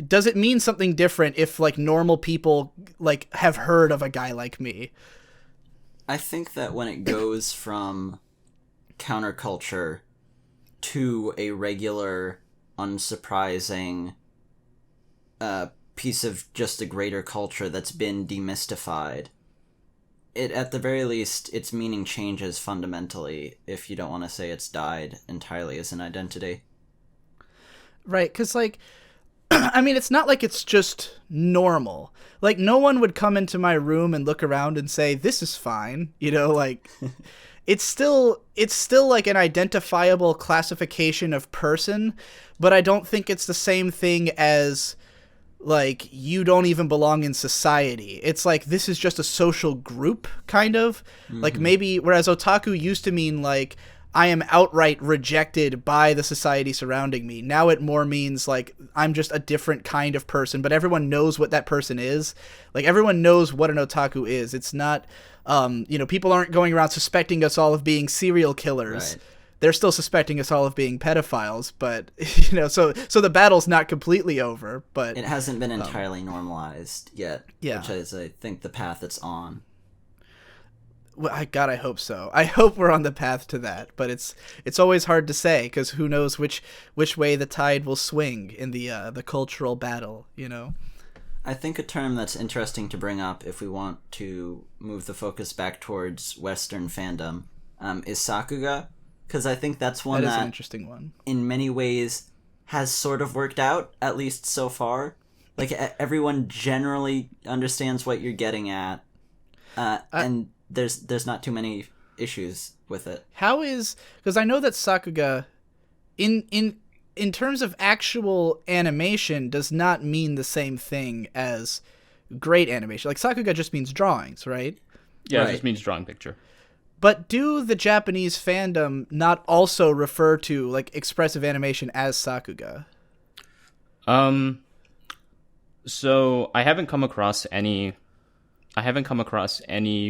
does it mean something different if like normal people like have heard of a guy like me? I think that when it goes from counterculture to a regular, unsurprising piece of just a greater culture that's been demystified, at the very least, its meaning changes fundamentally, if you don't want to say it's died entirely as an identity. Right, because, like, I mean, it's not like it's just normal. Like, no one would come into my room and look around and say, this is fine, you know, like... It's still like an identifiable classification of person, but I don't think it's the same thing as, like, you don't even belong in society. It's like, this is just a social group, kind of. Mm-hmm. Like, maybe, whereas otaku used to mean, like, I am outright rejected by the society surrounding me. Now it more means, like, I'm just a different kind of person, but everyone knows what that person is. Like, everyone knows what an otaku is. It's not... you know, people aren't going around suspecting us all of being serial killers. Right. They're still suspecting us all of being pedophiles, but, you know, so the battle's not completely over, but... It hasn't been entirely normalized yet, yeah. Which is, I think, the path it's on. Well, God, I hope so. I hope we're on the path to that, but it's always hard to say, because who knows which way the tide will swing in the cultural battle, you know? I think a term that's interesting to bring up if we want to move the focus back towards Western fandom is Sakuga, because I think that's one that an interesting one. In many ways has sort of worked out, at least so far. Like, everyone generally understands what you're getting at, and there's not too many issues with it. How is... Because I know that Sakuga, in terms of actual animation, does not mean the same thing as great animation. Like, Sakuga just means drawings, right? Yeah, right. It just means drawing picture. But do the Japanese fandom not also refer to, like, expressive animation as Sakuga? So I haven't come across any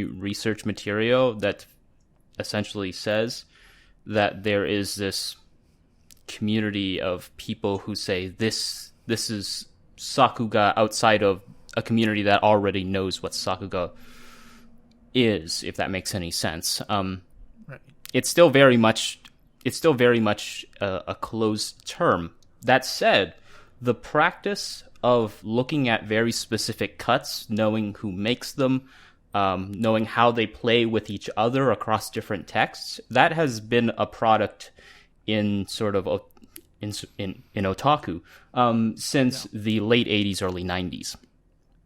research material that essentially says that there is this community of people who say this is Sakuga outside of a community that already knows what Sakuga is, if that makes any sense. Right. It's still very much a closed term. That said, the practice of looking at very specific cuts, knowing who makes them, knowing how they play with each other across different texts, that has been a product in sort of in otaku since the late 80s, early 90s.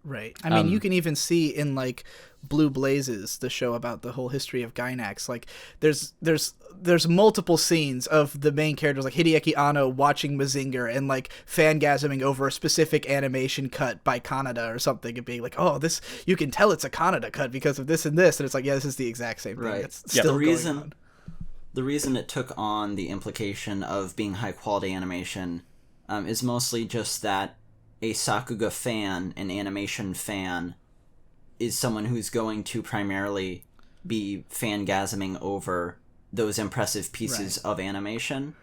Right. I mean, you can even see in, like, Blue Blazes, the show about the whole history of Gainax, like, there's multiple scenes of the main characters, like Hideaki Anno watching Mazinger and, like, fangasming over a specific animation cut by Kaneda or something, and being like, oh, this, you can tell it's a Kaneda cut because of this and this, and it's like, yeah, this is the exact same thing. Right. It's still going on. The reason it took on the implication of being high-quality animation is mostly just that a Sakuga fan, an animation fan, is someone who's going to primarily be fangasming over those impressive pieces of animation.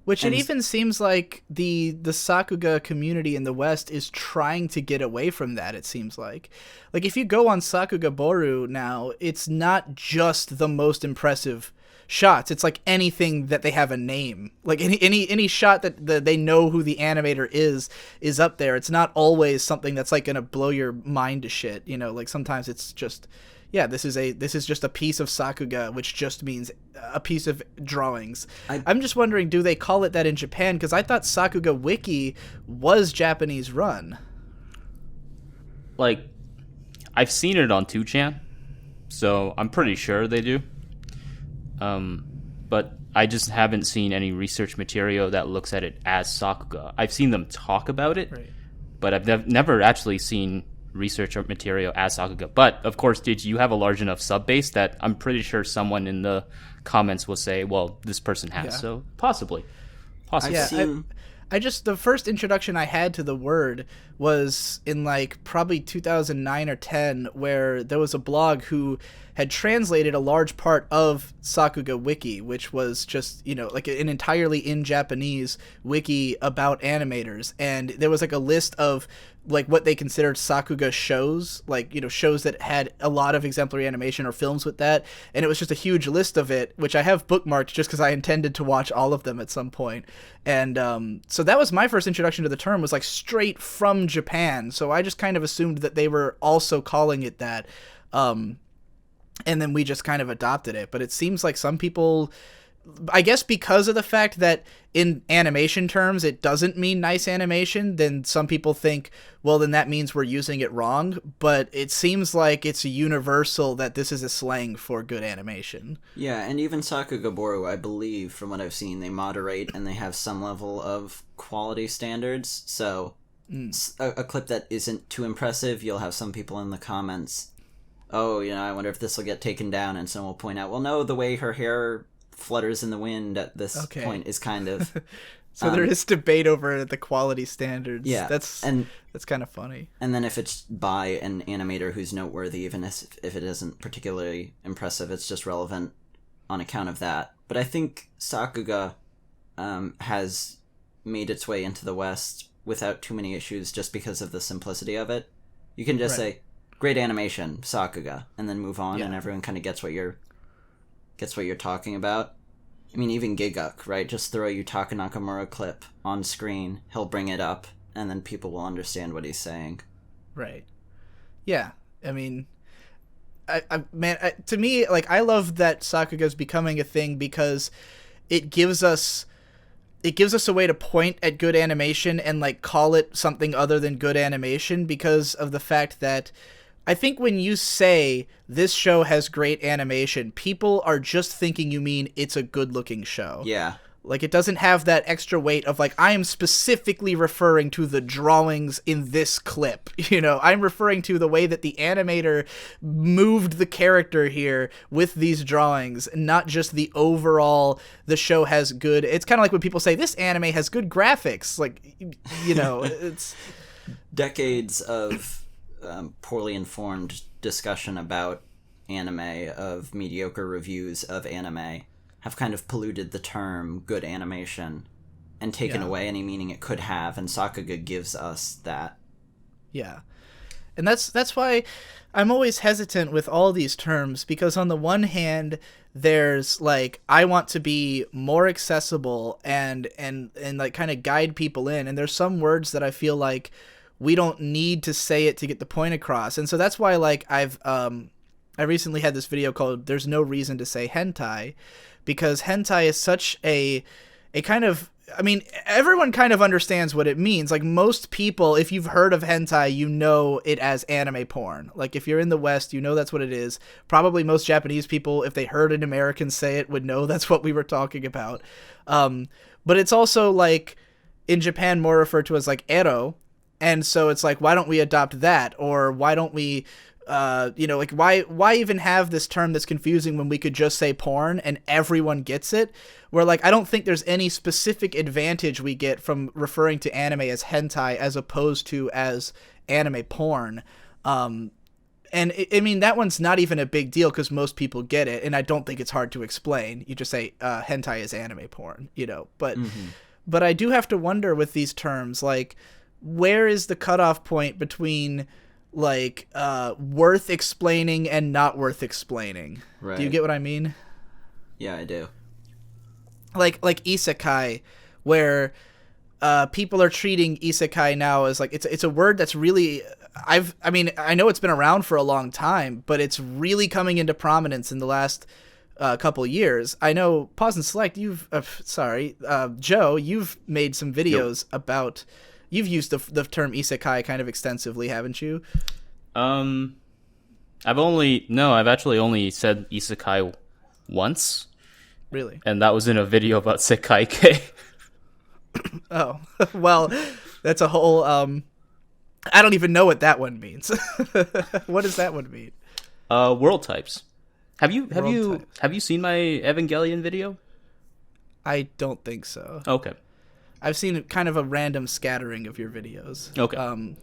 Which it even seems like the Sakuga community in the West is trying to get away from that, it seems like. Like, if you go on Sakuga Boru now, it's not just the most impressive shots. It's like anything that they have a name. Like, any shot that they know who the animator is up there. It's not always something that's, like, gonna blow your mind to shit, you know? Like, sometimes it's just... Yeah, this is just a piece of Sakuga, which just means a piece of drawings. I'm just wondering, do they call it that in Japan? Because I thought Sakuga Wiki was Japanese run. Like, I've seen it on 2chan, so I'm pretty sure they do. But I just haven't seen any research material that looks at it as Sakuga. I've seen them talk about it, right, but I've never actually seen research material as Sakuga. But of course, did you have a large enough sub base that I'm pretty sure someone in the comments will say, well, this person has, so possibly. Yeah, I just, the first introduction I had to the word was in, like, probably 2009 or 10, where there was a blog who had translated a large part of Sakuga Wiki, which was just, you know, like an entirely in Japanese wiki about animators. And there was, like, a list of like what they considered Sakuga shows, like, you know, shows that had a lot of exemplary animation or films with that, and it was just a huge list of it, which I have bookmarked just because I intended to watch all of them at some point. And so that was my first introduction to the term, was like straight from Japan, so I just kind of assumed that they were also calling it that, and then we just kind of adopted it. But it seems like some people, I guess because of the fact that in animation terms it doesn't mean nice animation, then some people think, well, then that means we're using it wrong. But it seems like it's universal that this is a slang for good animation. Yeah, and even Sakugaboru, I believe, from what I've seen, they moderate and they have some level of quality standards. So a clip that isn't too impressive, you'll have some people in the comments, oh, you know, I wonder if this will get taken down, and someone will point out, well, no, the way her hair flutters in the wind at this point is kind of so there is debate over the quality standards. Yeah, that's kind of funny. And then if it's by an animator who's noteworthy, even if it isn't particularly impressive, it's just relevant on account of that. But I think Sakuga has made its way into the West without too many issues, just because of the simplicity of it. You can just say great animation, Sakuga, and then move on, and everyone kind of gets what you're talking about. I mean, even Giguk, right? Just throw a Yutaka Nakamura clip on screen, he'll bring it up, and then people will understand what he's saying. Right. Yeah. I mean, to me, like, I love that Sakuga's becoming a thing because it gives us a way to point at good animation and, like, call it something other than good animation, because of the fact that I think when you say this show has great animation, people are just thinking you mean it's a good-looking show. Yeah. Like, it doesn't have that extra weight of, like, I am specifically referring to the drawings in this clip. You know, I'm referring to the way that the animator moved the character here with these drawings, not just the overall, the show has good... It's kind of like when people say, this anime has good graphics. Like, you know, it's... Decades of poorly informed discussion about anime, of mediocre reviews of anime, have kind of polluted the term good animation and taken away any meaning it could have, and Sakuga gives us that. Yeah. And that's why I'm always hesitant with all these terms, because on the one hand, there's like, I want to be more accessible and like kind of guide people in, and there's some words that I feel like we don't need to say it to get the point across. And so that's why, like, I recently had this video called There's No Reason to Say Hentai, because hentai is such a kind of, I mean, everyone kind of understands what it means. Like, most people, if you've heard of hentai, you know it as anime porn. Like, if you're in the West, you know that's what it is. Probably most Japanese people, if they heard an American say it, would know that's what we were talking about. But it's also, like, in Japan more referred to as, like, ero. And so it's like, why don't we adopt that? Or why don't we, you know, like, why even have this term that's confusing when we could just say porn and everyone gets it? Where, like, I don't think there's any specific advantage we get from referring to anime as hentai as opposed to as anime porn. And I mean, that one's not even a big deal because most people get it. And I don't think it's hard to explain. You just say hentai is anime porn, you know, but I do have to wonder with these terms, like, where is the cutoff point between, like, worth explaining and not worth explaining? Right. Do you get what I mean? Yeah, I do. Like isekai, where people are treating isekai now as, like, it's a word that's really, I mean, I know it's been around for a long time, but it's really coming into prominence in the last couple years. I know, Pause and Select, Joe, you've made some videos about... You've used the term isekai kind of extensively, haven't you? I've actually only said isekai once. Really? And that was in a video about Sekai-kei. Oh, well, that's a whole, I don't even know what that one means. What does that one mean? World types. Have you seen my Evangelion video? I don't think so. Okay. I've seen kind of a random scattering of your videos. Okay.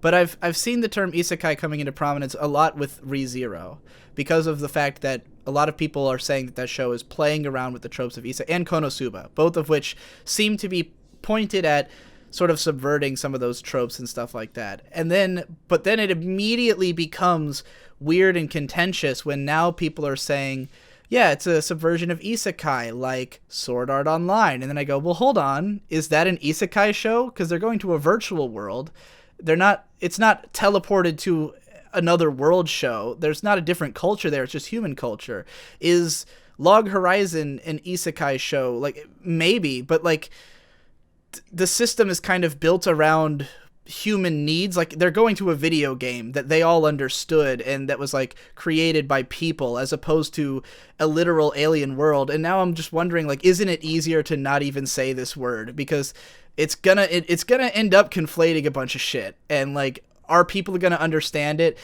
But I've seen the term isekai coming into prominence a lot with ReZero, because of the fact that a lot of people are saying that show is playing around with the tropes of isekai, and Konosuba, both of which seem to be pointed at sort of subverting some of those tropes and stuff like that. But then it immediately becomes weird and contentious when now people are saying, yeah, it's a subversion of isekai, like Sword Art Online. And then I go, well, hold on. Is that an isekai show? Because they're going to a virtual world. It's not teleported to another world show. There's not a different culture there. It's just human culture. Is Log Horizon an isekai show? Like, maybe, but like the system is kind of built around human needs. Like, they're going to a video game that they all understood and that was like created by people as opposed to a literal alien world. And now I'm just wondering, like, isn't it easier to not even say this word, because it's gonna end up conflating a bunch of shit, and like, are people gonna understand it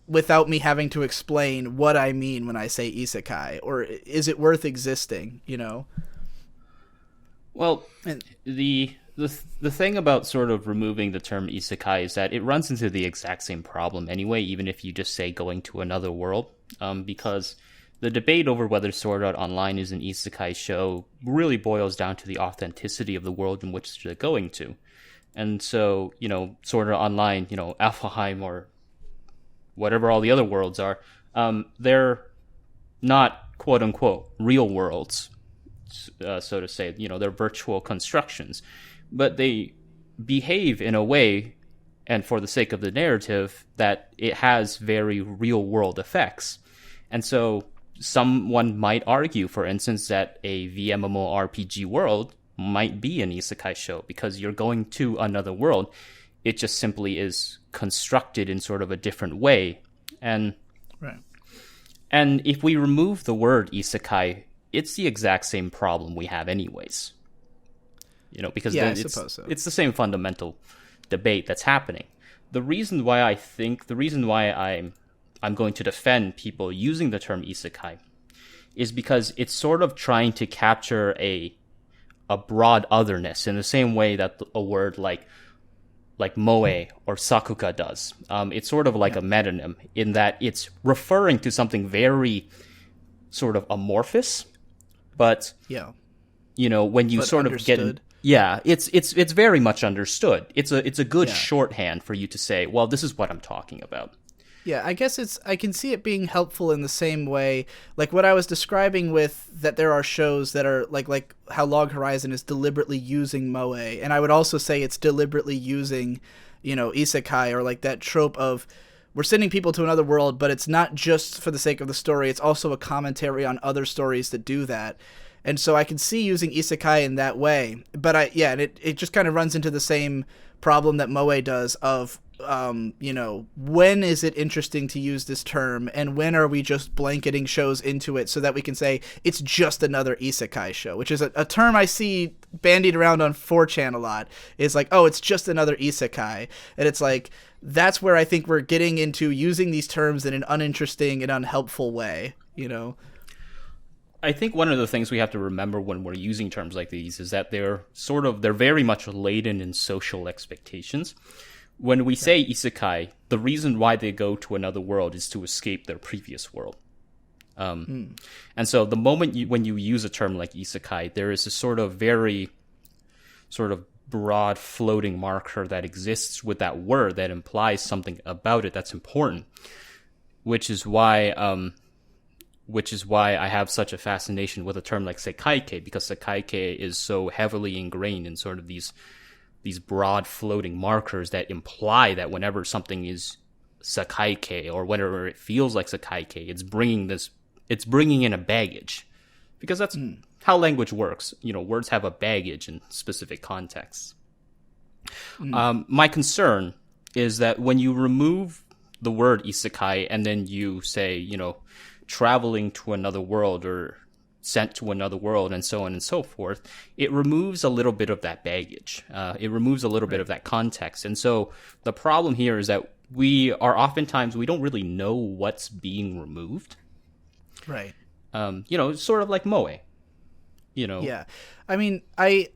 without me having to explain what I mean when I say isekai, or is it worth existing, you know? Well, the thing about sort of removing the term isekai is that it runs into the exact same problem anyway, even if you just say going to another world, because the debate over whether Sword Art Online is an isekai show really boils down to the authenticity of the world in which they're going to. And so, you know, Sword Art Online, you know, Alfheim or whatever all the other worlds are, they're not quote-unquote real worlds, so to say. You know, they're virtual constructions. But they behave in a way, and for the sake of the narrative, that it has very real-world effects. And so someone might argue, for instance, that a VMMORPG world might be an isekai show because you're going to another world. It just simply is constructed in sort of a different way. And right. And if we remove the word isekai, it's the exact same problem we have anyways. You know, because I suppose so. It's the same fundamental debate that's happening. The reason why I'm going to defend people using the term isekai is because it's sort of trying to capture a broad otherness in the same way that a word like moe or sakuga does. It's sort of like a metonym in that it's referring to something very sort of amorphous, but you know, when you sort understood. of get it's very much understood. It's a good shorthand for you to say, well, this is what I'm talking about. Yeah, I guess I can see it being helpful in the same way, like what I was describing with that there are shows that are like how Log Horizon is deliberately using moe, and I would also say it's deliberately using, you know, isekai, or like that trope of we're sending people to another world, but it's not just for the sake of the story, it's also a commentary on other stories that do that. And so I can see using isekai in that way, but and it just kind of runs into the same problem that moe does of, you know, when is it interesting to use this term, and when are we just blanketing shows into it so that we can say it's just another isekai show, which is a term I see bandied around on 4chan a lot. It's like, oh, it's just another isekai, and it's like, that's where I think we're getting into using these terms in an uninteresting and unhelpful way, you know? I think one of the things we have to remember when we're using terms like these is that they're very much laden in social expectations. When we say isekai, the reason why they go to another world is to escape their previous world. And so the moment when you use a term like isekai, there is a sort of very sort of broad floating marker that exists with that word that implies something about it that's important, which is why I have such a fascination with a term like sekaike, because sekaike is so heavily ingrained in sort of these broad floating markers that imply that whenever something is sekaike, or whenever it feels like sekaike, it's bringing in a baggage, because that's how language works. You know, words have a baggage in specific contexts. My concern is that when you remove the word isekai and then you say, you know, traveling to another world or sent to another world and so on and so forth, it removes a little bit of that baggage. It removes a little bit of that context. And so the problem here is that we don't really know what's being removed. Right. You know, it's sort of like moe. You know. Yeah. I mean, I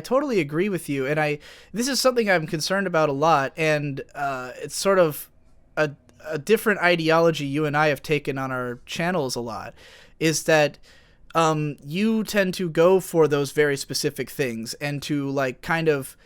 totally agree with you, and this is something I'm concerned about a lot, and it's sort of a different ideology you and I have taken on our channels a lot, is that you tend to go for those very specific things and to like kind of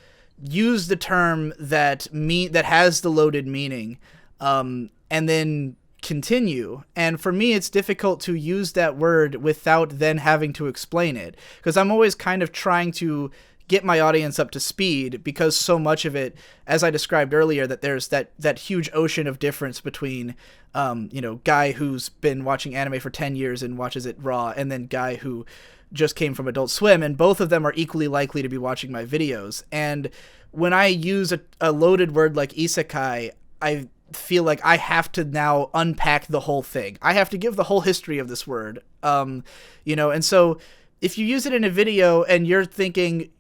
use the term that has the loaded meaning, and then continue. And for me, it's difficult to use that word without then having to explain it, because I'm always kind of trying to get my audience up to speed, because so much of it, as I described earlier, that there's that huge ocean of difference between guy who's been watching anime for 10 years and watches it raw, and then guy who just came from Adult Swim, and both of them are equally likely to be watching my videos. And when I use a loaded word like isekai, I feel like I have to now unpack the whole thing. I have to give the whole history of this word. And so if you use it in a video and you're thinking,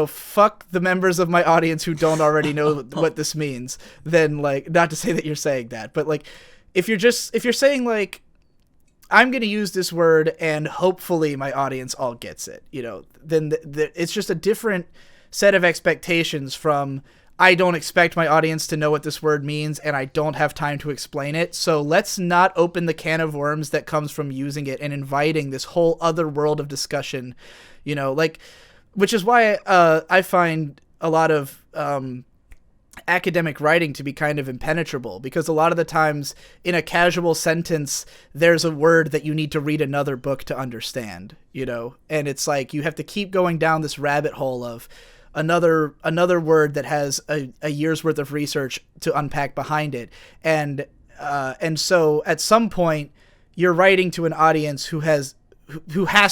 fuck the members of my audience who don't already know what this means, then, like, not to say that you're saying that, but, like, if you're saying, like, I'm going to use this word and hopefully my audience all gets it, then it's just a different set of expectations from, I don't expect my audience to know what this word means and I don't have time to explain it. So let's not open the can of worms that comes from using it and inviting this whole other world of discussion, which is why I find a lot of academic writing to be kind of impenetrable, because a lot of the times in a casual sentence, there's a word that you need to read another book to understand, and it's like you have to keep going down this rabbit hole of another word that has a year's worth of research to unpack behind it. And so at some point you're writing to an audience who has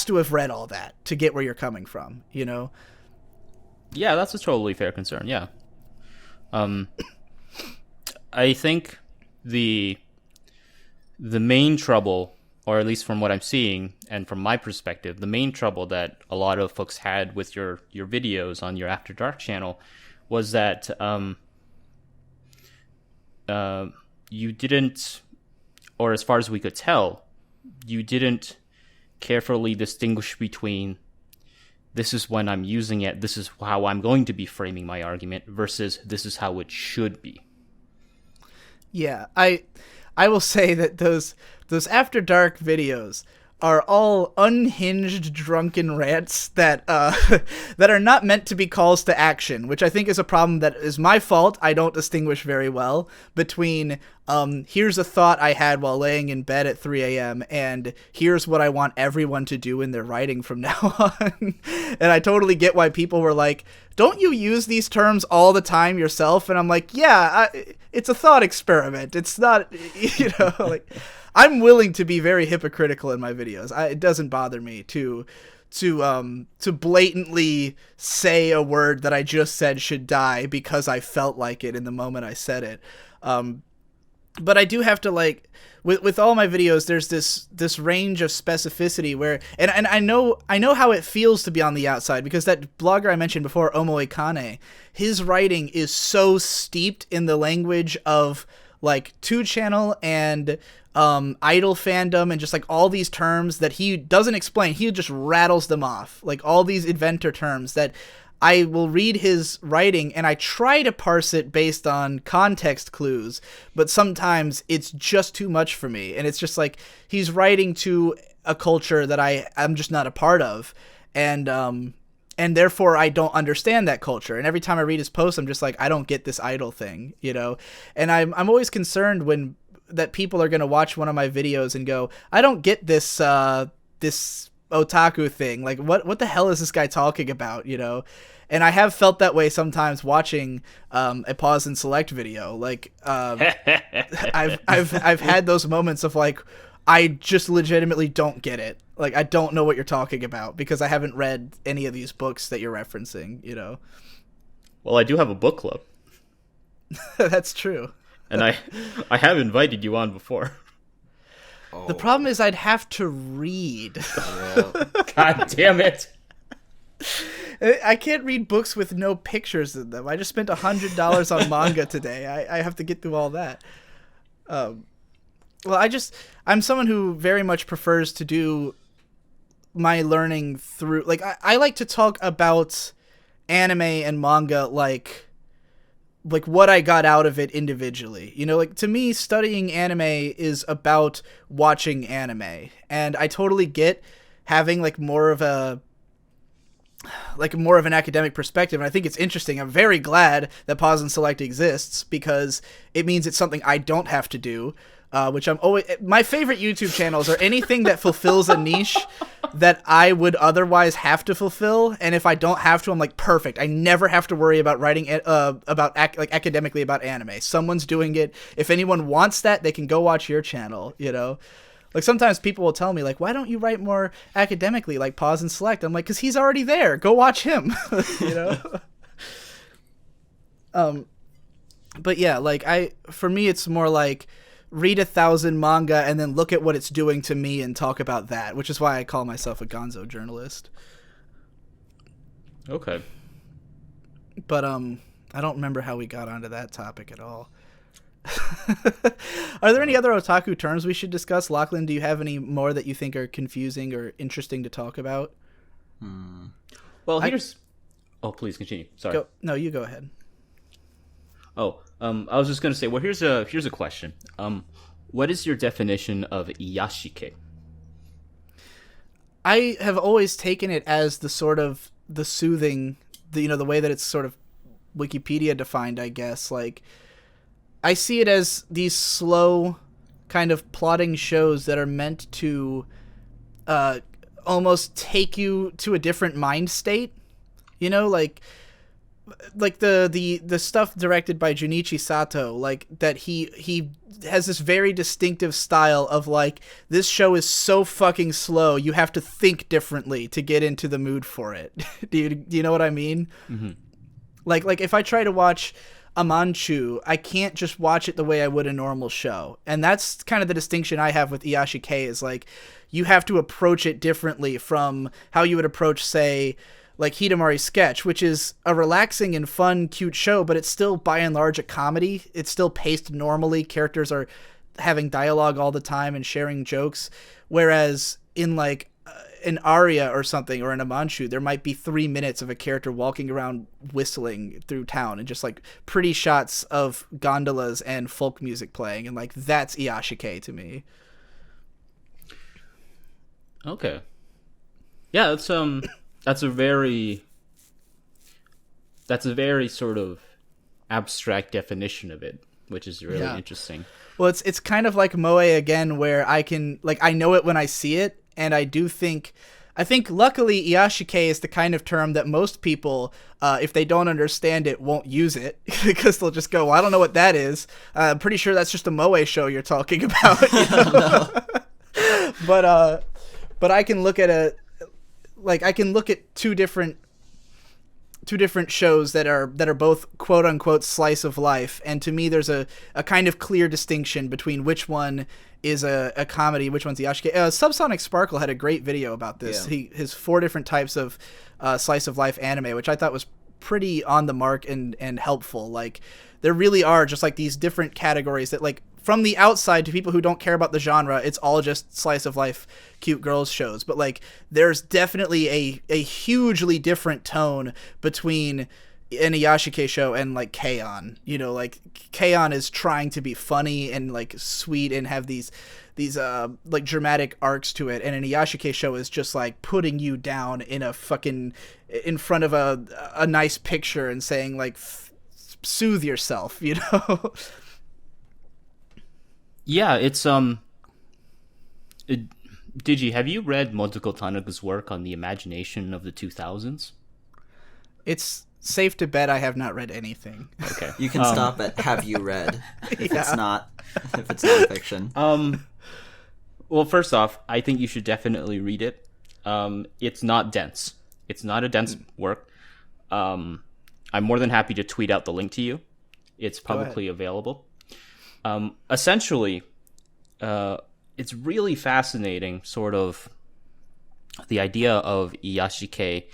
to have read all that to get where you're coming from, Yeah, that's a totally fair concern. Yeah. I think the main trouble, or at least from what I'm seeing and from my perspective, the main trouble that a lot of folks had with your videos on your After Dark channel was that you didn't, or as far as we could tell, you didn't carefully distinguish between, this is when I'm using it, this is how I'm going to be framing my argument, versus this is how it should be. Yeah, I will say that those After Dark videos are all unhinged drunken rants that that are not meant to be calls to action, which I think is a problem that is my fault. I don't distinguish very well between here's a thought I had while laying in bed at 3 a.m. and here's what I want everyone to do in their writing from now on. And I totally get why people were like, don't you use these terms all the time yourself? And I'm like, yeah, it's a thought experiment. It's not, like, I'm willing to be very hypocritical in my videos. It doesn't bother me to blatantly say a word that I just said should die because I felt like it in the moment I said it. But I do have to, like, with all my videos, there's this range of specificity where, and I know how it feels to be on the outside, because that blogger I mentioned before, Omoe Kane, his writing is so steeped in the language of, like, 2channel and idol fandom and just, like, all these terms that he doesn't explain. He just rattles them off, like all these inventor terms that I will read his writing and I try to parse it based on context clues, but sometimes it's just too much for me. And it's just like he's writing to a culture that I'm just not a part of, and therefore I don't understand that culture. And every time I read his posts, I'm just like, I don't get this idol thing, And I'm always concerned that people are going to watch one of my videos and go, I don't get this this otaku thing. Like, what the hell is this guy talking about, And I have felt that way sometimes watching a pause and select video. Like, I've had those moments of, like, I just legitimately don't get it. Like, I don't know what you're talking about because I haven't read any of these books that you're referencing, Well, I do have a book club. That's true. And I have invited you on before. Oh. The problem is I'd have to read. Yeah. God damn it. I can't read books with no pictures in them. I just spent $100 on manga today. I have to get through all that. Well, I'm someone who very much prefers to do my learning through, like, I like to talk about anime and manga like what I got out of it individually. Like, to me, studying anime is about watching anime. And I totally get having, like, more of a like more of an academic perspective, and I think it's interesting. I'm very glad that pause and select exists because it means it's something I don't have to do. Which I'm always, my favorite YouTube channels are anything that fulfills a niche that I would otherwise have to fulfill, and if I don't have to, I'm like, perfect. I never have to worry about writing academically about anime. Someone's doing it. If anyone wants that, they can go watch your channel. You know, like sometimes people will tell me like, why don't you write more academically, like pause and select? I'm like, because he's already there. Go watch him. You know. But yeah, like for me, it's more like, read 1,000 manga and then look at what it's doing to me and talk about that, which is why I call myself a gonzo journalist. Okay. But I don't remember how we got onto that topic at all. Are there any other otaku terms we should discuss? Lachlan, do you have any more that you think are confusing or interesting to talk about? Well, here's... Oh, please continue. Sorry. No, you go ahead. Oh, I was just going to say, well, here's a question. What is your definition of iyashike? I have always taken it as the sort of the soothing, the way that it's sort of Wikipedia defined, I guess. Like, I see it as these slow kind of plotting shows that are meant to almost take you to a different mind state. You know, like the stuff directed by Junichi Sato, like that he has this very distinctive style of like, this show is so fucking slow, you have to think differently to get into the mood for it. Do you know what I mean? Mm-hmm. Like if I try to watch a manchu, I can't just watch it the way I would a normal show. And that's kind of the distinction I have with iyashike, is like, you have to approach it differently from how you would approach, say, like Hidamari's Sketch, which is a relaxing and fun, cute show, but it's still by and large a comedy. It's still paced normally. Characters are having dialogue all the time and sharing jokes. Whereas in like an aria or something, or in a manchu, there might be 3 minutes of a character walking around whistling through town and just like pretty shots of gondolas and folk music playing. And like, that's iyashike to me. Okay. Yeah, that's a very sort of abstract definition of it, which is really interesting. Well, it's kind of like moe again, where I can, like, I know it when I see it, and I think luckily iyashike is the kind of term that most people, if they don't understand it, won't use it, because they'll just go, well, I don't know what that is. I'm pretty sure that's just a moe show you're talking about. You know? But I can look at two different shows that are both quote unquote slice of life, and to me there's a kind of clear distinction between which one is a comedy, which one's iyashike. Subsonic Sparkle had a great video about this. Yeah. His 4 different types of slice of life anime, which I thought was pretty on the mark and helpful. Like, there really are just like these different categories that, like, from the outside to people who don't care about the genre, it's all just slice of life cute girls shows. But like, there's definitely a hugely different tone between an iyashike show and like K-On! You know, like K-On! Is trying to be funny and like sweet and have these like dramatic arcs to it, and an iyashike show is just like putting you down in front of a nice picture and saying like, soothe yourself, you know. Yeah, it's Digi, have you read Motoko Tanaka's work on the imagination of the 2000s? It's safe to bet I have not read anything. Okay. You can stop at have you read if it's not fiction. Well, first off, I think you should definitely read it. It's not dense. It's not a dense work. I'm more than happy to tweet out the link to you. It's publicly available. Essentially, it's really fascinating, sort of, the idea of iyashike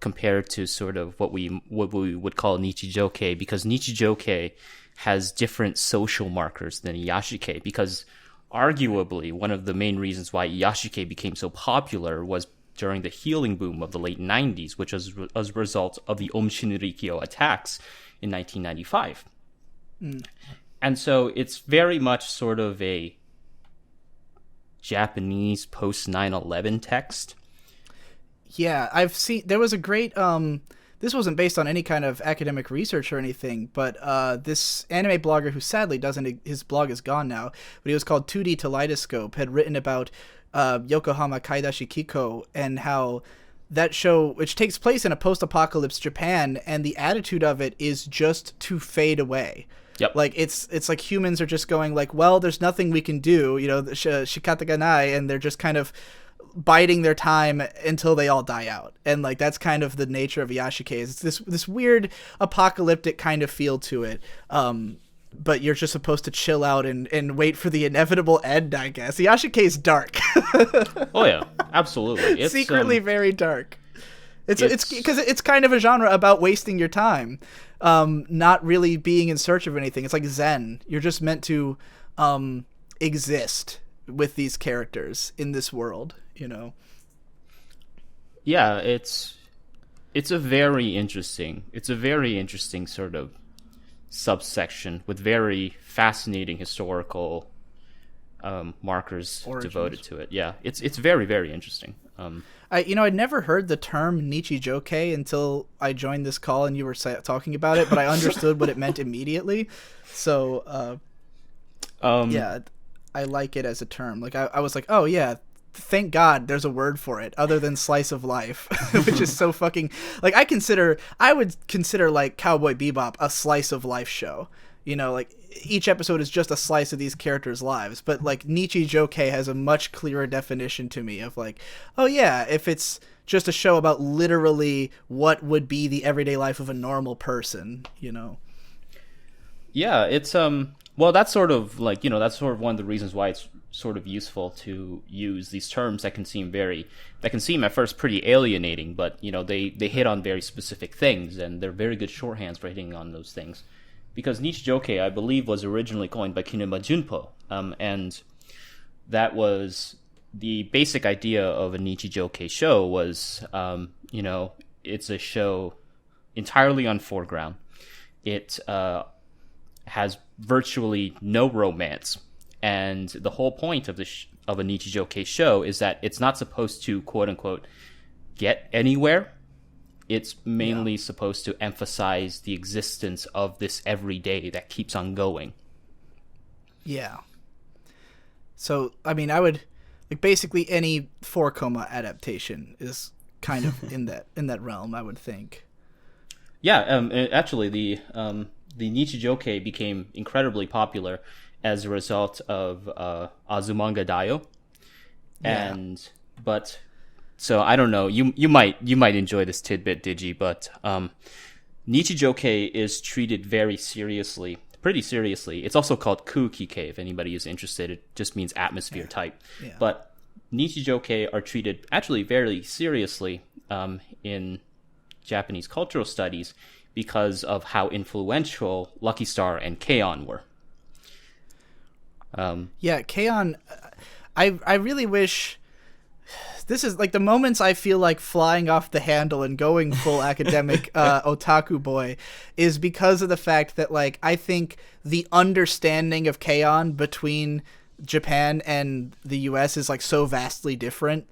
compared to sort of what we would call nichijoke, because nichijoke has different social markers than iyashike, because arguably one of the main reasons why iyashike became so popular was during the healing boom of the late 90s, which was as a result of the Om Shinrikyo attacks in 1995. And so it's very much sort of a Japanese post 9/11 text. Yeah, I've seen there was a great this wasn't based on any kind of academic research or anything, but this anime blogger who sadly doesn't his blog is gone now, but he was called 2D Kaleidoscope, had written about Yokohama Kaidashi Kiko and how that show, which takes place in a post-apocalypse Japan, and the attitude of it is just to fade away. Yep. Like it's like humans are just going like, well, there's nothing we can do, shikata ga nai, and they're just kind of biding their time until they all die out. And like that's kind of the nature of Yashike. It's this weird apocalyptic kind of feel to it. But you're just supposed to chill out and wait for the inevitable end, I guess. Yashike is dark. Oh yeah, absolutely. It's secretly very dark. It's because it's kind of a genre about wasting your time, not really being in search of anything. It's like Zen. You're just meant to exist with these characters in this world, you know. Yeah, it's a very interesting sort of subsection with very fascinating historical markers Origins. devoted to it. Yeah, it's very, very interesting. I'd never heard the term Nichijoke until I joined this call and you were talking about it, but I understood what it meant immediately. So, yeah, I like it as a term. Like I was like, oh yeah, thank God there's a word for it other than slice of life, which is so fucking like I would consider like Cowboy Bebop a slice of life show. You know, like each episode is just a slice of these characters' lives, but like Nichijoke has a much clearer definition to me of like, oh yeah, if it's just a show about literally what would be the everyday life of a normal person, you know. Yeah, it's well, that's sort of like, that's sort of one of the reasons why it's sort of useful to use these terms that can seem at first pretty alienating, but they hit on very specific things, and they're very good shorthands for hitting on those things. Because Nichijoke, I believe, was originally coined by Kinema Junpo, and that was the basic idea of a Nichijoke show was, it's a show entirely on foreground. It has virtually no romance, and the whole point of of a Nichijoke show is that it's not supposed to quote unquote get anywhere. It's mainly supposed to emphasize the existence of this everyday that keeps on going. Yeah. So I mean, I would like basically any 4-koma adaptation is kind of in that realm, I would think. Yeah, actually, the Nichijoke became incredibly popular as a result of Azumanga Daioh, So I don't know. You might enjoy this tidbit, Digi, but Nichijoke is treated very seriously, pretty seriously. It's also called Kukike, if anybody is interested. It just means atmosphere type. Yeah. But Nichijoke are treated actually very seriously in Japanese cultural studies because of how influential Lucky Star and K-On! Were. Yeah, K-On! I really wish... This is like the moments I feel like flying off the handle and going full academic otaku boy is because of the fact that like I think the understanding of K-On! Between Japan and the US is like so vastly different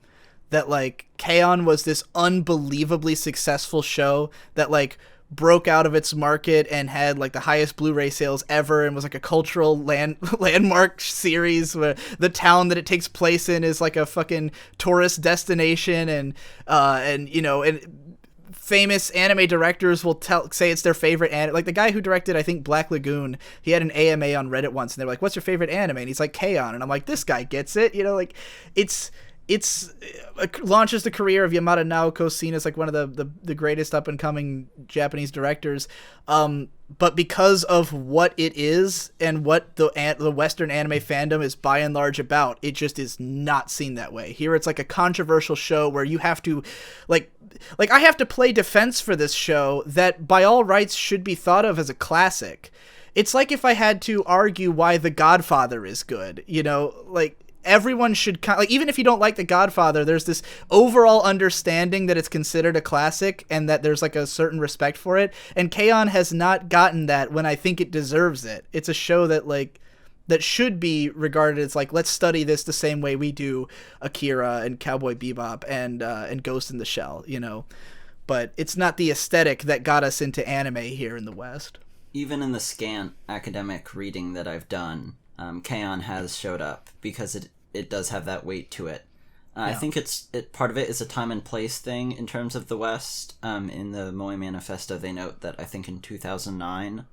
that like K-On! Was this unbelievably successful show that like broke out of its market and had like the highest Blu-ray sales ever and was like a cultural landmark series where the town that it takes place in is like a fucking tourist destination and famous anime directors will say it's their favorite anime. Like the guy who directed, I think, Black Lagoon, he had an AMA on Reddit once and they're like, what's your favorite anime? And he's like, K-On! And I'm like, this guy gets it, like it's launches the career of Yamada Naoko, seen as like one of the greatest up and coming Japanese directors. But because of what it is and what the Western anime fandom is by and large about, it just is not seen that way. Here it's like a controversial show where you have to like I have to play defense for this show that by all rights should be thought of as a classic. It's like if I had to argue why The Godfather is good, like everyone should like, even if you don't like The Godfather, there's this overall understanding that it's considered a classic and that there's like a certain respect for it. And K-On! Has not gotten that when I think it deserves it. It's a show that like that should be regarded as like, let's study this the same way we do Akira and Cowboy Bebop and Ghost in the Shell, you know. But it's not the aesthetic that got us into anime here in the West. Even in the scant academic reading that I've done, K-On! Has showed up because it does have that weight to it. I think part of it is a time and place thing in terms of the West. In the Moe Manifesto, they note that I think in 2009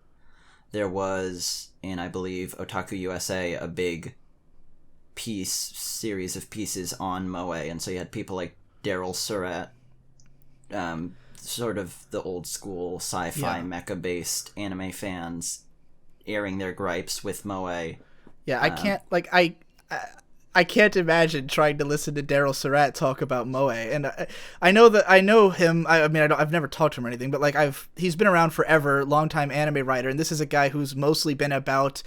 there was, in I believe Otaku USA, a big series of pieces on Moe, and so you had people like Daryl Surratt, sort of the old school sci-fi mecha-based anime fans airing their gripes with Moe. Yeah, I can't I can't imagine trying to listen to Daryl Surratt talk about Moe, and I know him. I mean, I've never talked to him or anything, but like he's been around forever, longtime anime writer, and this is a guy who's mostly been about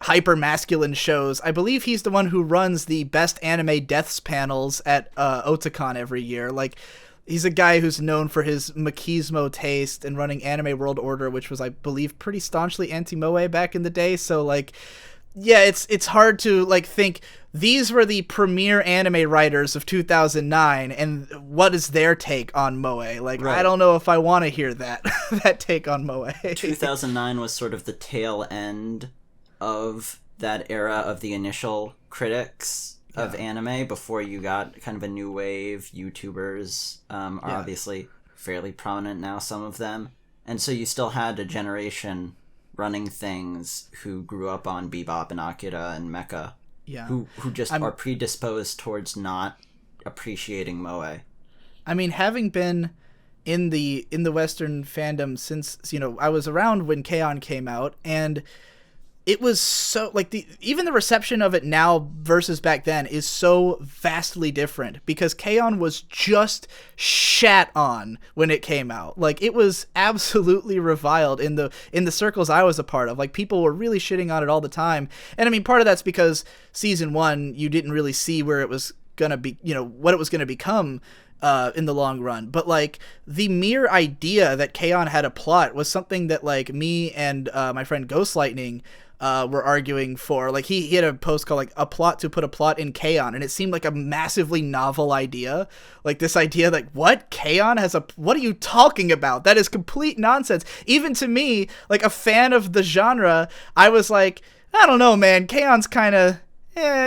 hyper masculine shows. I believe he's the one who runs the best anime deaths panels at Otakon every year. Like, he's a guy who's known for his machismo taste and running Anime World Order, which was, I believe, pretty staunchly anti-Moe back in the day. So like, yeah, it's hard to like think these were the premier anime writers of 2009, and what is their take on Moe? Like, right. I don't know if I want to hear that that take on Moe. 2009 was sort of the tail end of that era of the initial critics of anime before you got kind of a new wave. YouTubers are obviously fairly prominent now, some of them, and so you still had a generation running things who grew up on Bebop and Akira and Mecha, who just are predisposed towards not appreciating Moe. I mean, having been in the Western fandom since, you know, I was around when K-On! Came out, and it was so like even the reception of it now versus back then is so vastly different, because K-On! Was just shat on when it came out. Like, it was absolutely reviled in the circles I was a part of. Like, people were really shitting on it all the time. And I mean, part of that's because season 1, you didn't really see where it was gonna be, you know, what it was gonna become in the long run. But like, the mere idea that K-On! Had a plot was something that like me and my friend Ghost Lightning were arguing for. Like, he had a post called like a plot to put a plot in K-On!, and it seemed like a massively novel idea. Like, this idea like, what, K-On! Has a, what are you talking about? That is complete nonsense. Even to me, like a fan of the genre, I was like, I don't know, man, K-On!'s kind of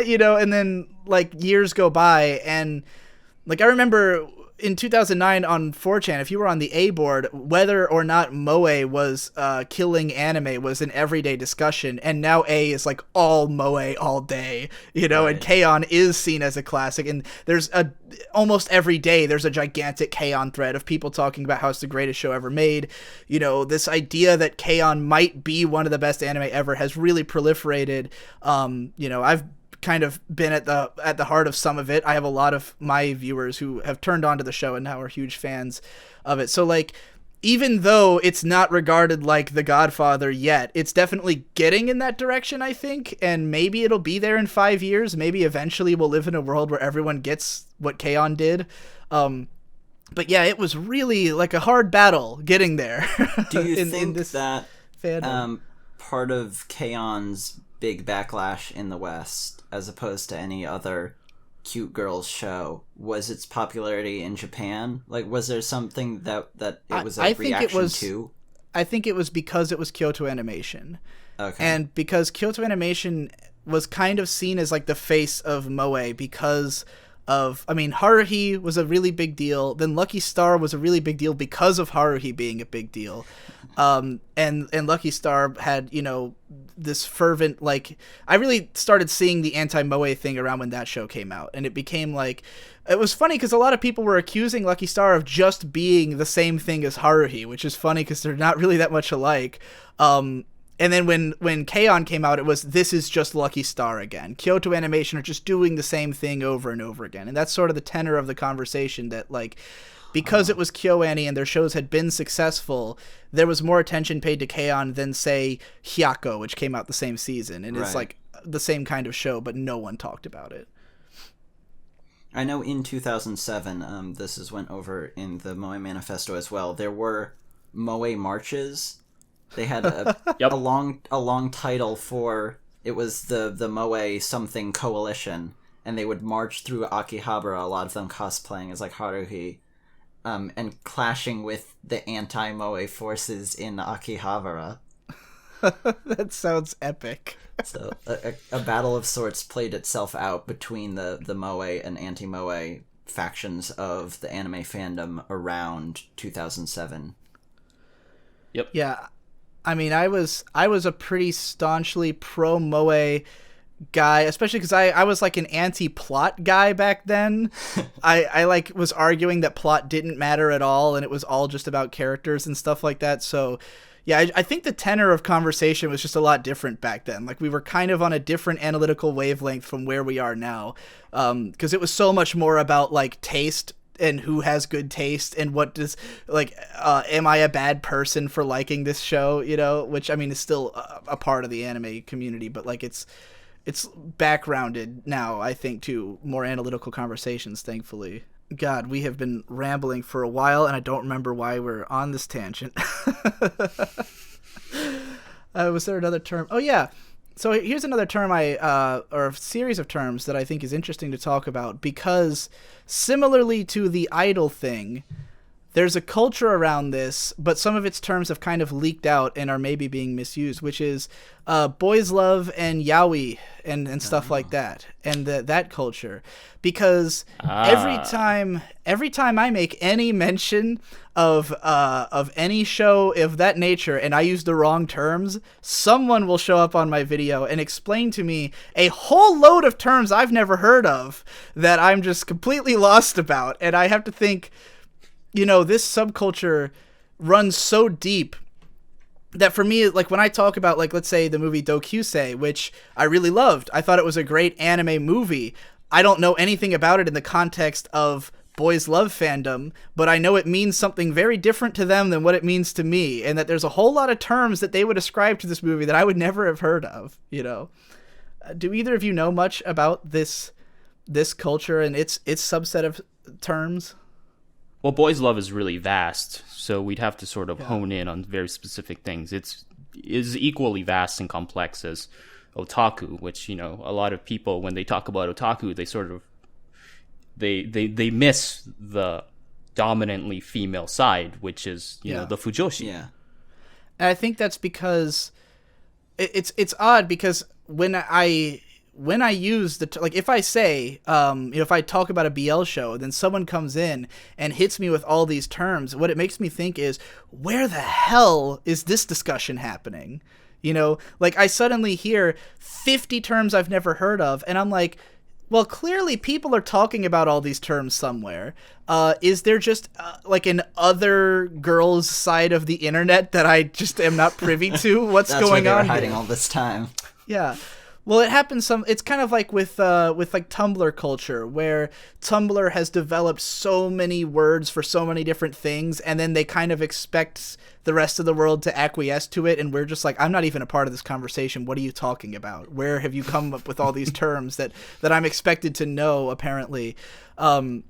you know. And then like years go by, and like, I remember in 2009 on 4chan, if you were on the A board, whether or not Moe was killing anime was an everyday discussion, and now A is like all Moe all day, you know. Right. And K-On! Is seen as a classic, and there's almost every day there's a gigantic K-On! Thread of people talking about how it's the greatest show ever made. You know, this idea that K-On! Might be one of the best anime ever has really proliferated. You know, I've kind of been at the heart of some of it. I have a lot of my viewers who have turned on to the show and now are huge fans of it. So like, even though it's not regarded like The Godfather yet, it's definitely getting in that direction, I think, and maybe it'll be there in 5 years. Maybe eventually we'll live in a world where everyone gets what K-On! Did. But yeah, it was really like a hard battle getting there. Do you think this that fandom. Part of K-On!'s big backlash in the West, as opposed to any other cute girls show, was its popularity in Japan? Like, was there something that it was a reaction to? I think it was because it was Kyoto Animation. Okay. And because Kyoto Animation was kind of seen as like the face of Moe because of, I mean, Haruhi was a really big deal. Then Lucky Star was a really big deal because of Haruhi being a big deal. And Lucky Star had, you know, this fervent, like, I really started seeing the anti-Moe thing around when that show came out, and it became like, it was funny because a lot of people were accusing Lucky Star of just being the same thing as Haruhi, which is funny because they're not really that much alike. And then when K-On! Came out, it was, this is just Lucky Star again. Kyoto Animation are just doing the same thing over and over again. And that's sort of the tenor of the conversation, that like, because it was KyoAni and their shows had been successful, there was more attention paid to K-On! Than, say, Hyako, which came out the same season. And it's like the same kind of show, but no one talked about it. I know in 2007, this is went over in the Moe Manifesto as well, there were Moe marches. They had a long title for it was the Moe something coalition, and they would march through Akihabara, a lot of them cosplaying as like Haruhi, and clashing with the anti-Moe forces in Akihabara. That sounds epic. So a battle of sorts played itself out between the Moe and anti-Moe factions of the anime fandom around 2007. Yep. Yeah, I mean, I was a pretty staunchly pro Moe guy, especially because I was like an anti-plot guy back then. I like was arguing that plot didn't matter at all, and it was all just about characters and stuff like that. So yeah, I think the tenor of conversation was just a lot different back then. Like, we were kind of on a different analytical wavelength from where we are now, because it was so much more about like taste and who has good taste and what does, like, am I a bad person for liking this show, you know, which I mean is still a part of the anime community, but like it's backgrounded now, I think, to more analytical conversations, thankfully. God, we have been rambling for a while, and I don't remember why we're on this tangent. Was there another term? Oh, yeah. So here's another term or a series of terms that I think is interesting to talk about, because similarly to the idol thing, there's a culture around this, but some of its terms have kind of leaked out and are maybe being misused, which is boys love and yaoi and stuff like that, and that culture. Because every time I make any mention of any show of that nature and I use the wrong terms, someone will show up on my video and explain to me a whole load of terms I've never heard of that I'm just completely lost about, and I have to think, you know, this subculture runs so deep that for me, like, when I talk about, like, let's say the movie Dokyusei, which I really loved, I thought it was a great anime movie. I don't know anything about it in the context of boys love fandom, but I know it means something very different to them than what it means to me, and that there's a whole lot of terms that they would ascribe to this movie that I would never have heard of, you know. Do either of you know much about this culture and its subset of terms? Well, boys love is really vast, so we'd have to sort of hone in on very specific things. It is equally vast and complex as otaku, which, you know, a lot of people, when they talk about otaku, they sort of they miss the dominantly female side, which is, you know, the fujoshi. Yeah. And I think that's because it's odd, because when I use like, if I say, you know, if I talk about a BL show, then someone comes in and hits me with all these terms, what it makes me think is, where the hell is this discussion happening? You know, like, I suddenly hear 50 terms I've never heard of, and I'm like, well, clearly people are talking about all these terms somewhere. Is there just like an other girl's side of the internet that I just am not privy to? What's That's going where they on were hiding here? all this time. Yeah. Well, it happens it's kind of like with like Tumblr culture, where Tumblr has developed so many words for so many different things, and then they kind of expect the rest of the world to acquiesce to it, and we're just like, I'm not even a part of this conversation. What are you talking about? Where have you come up with all these terms that I'm expected to know, apparently? And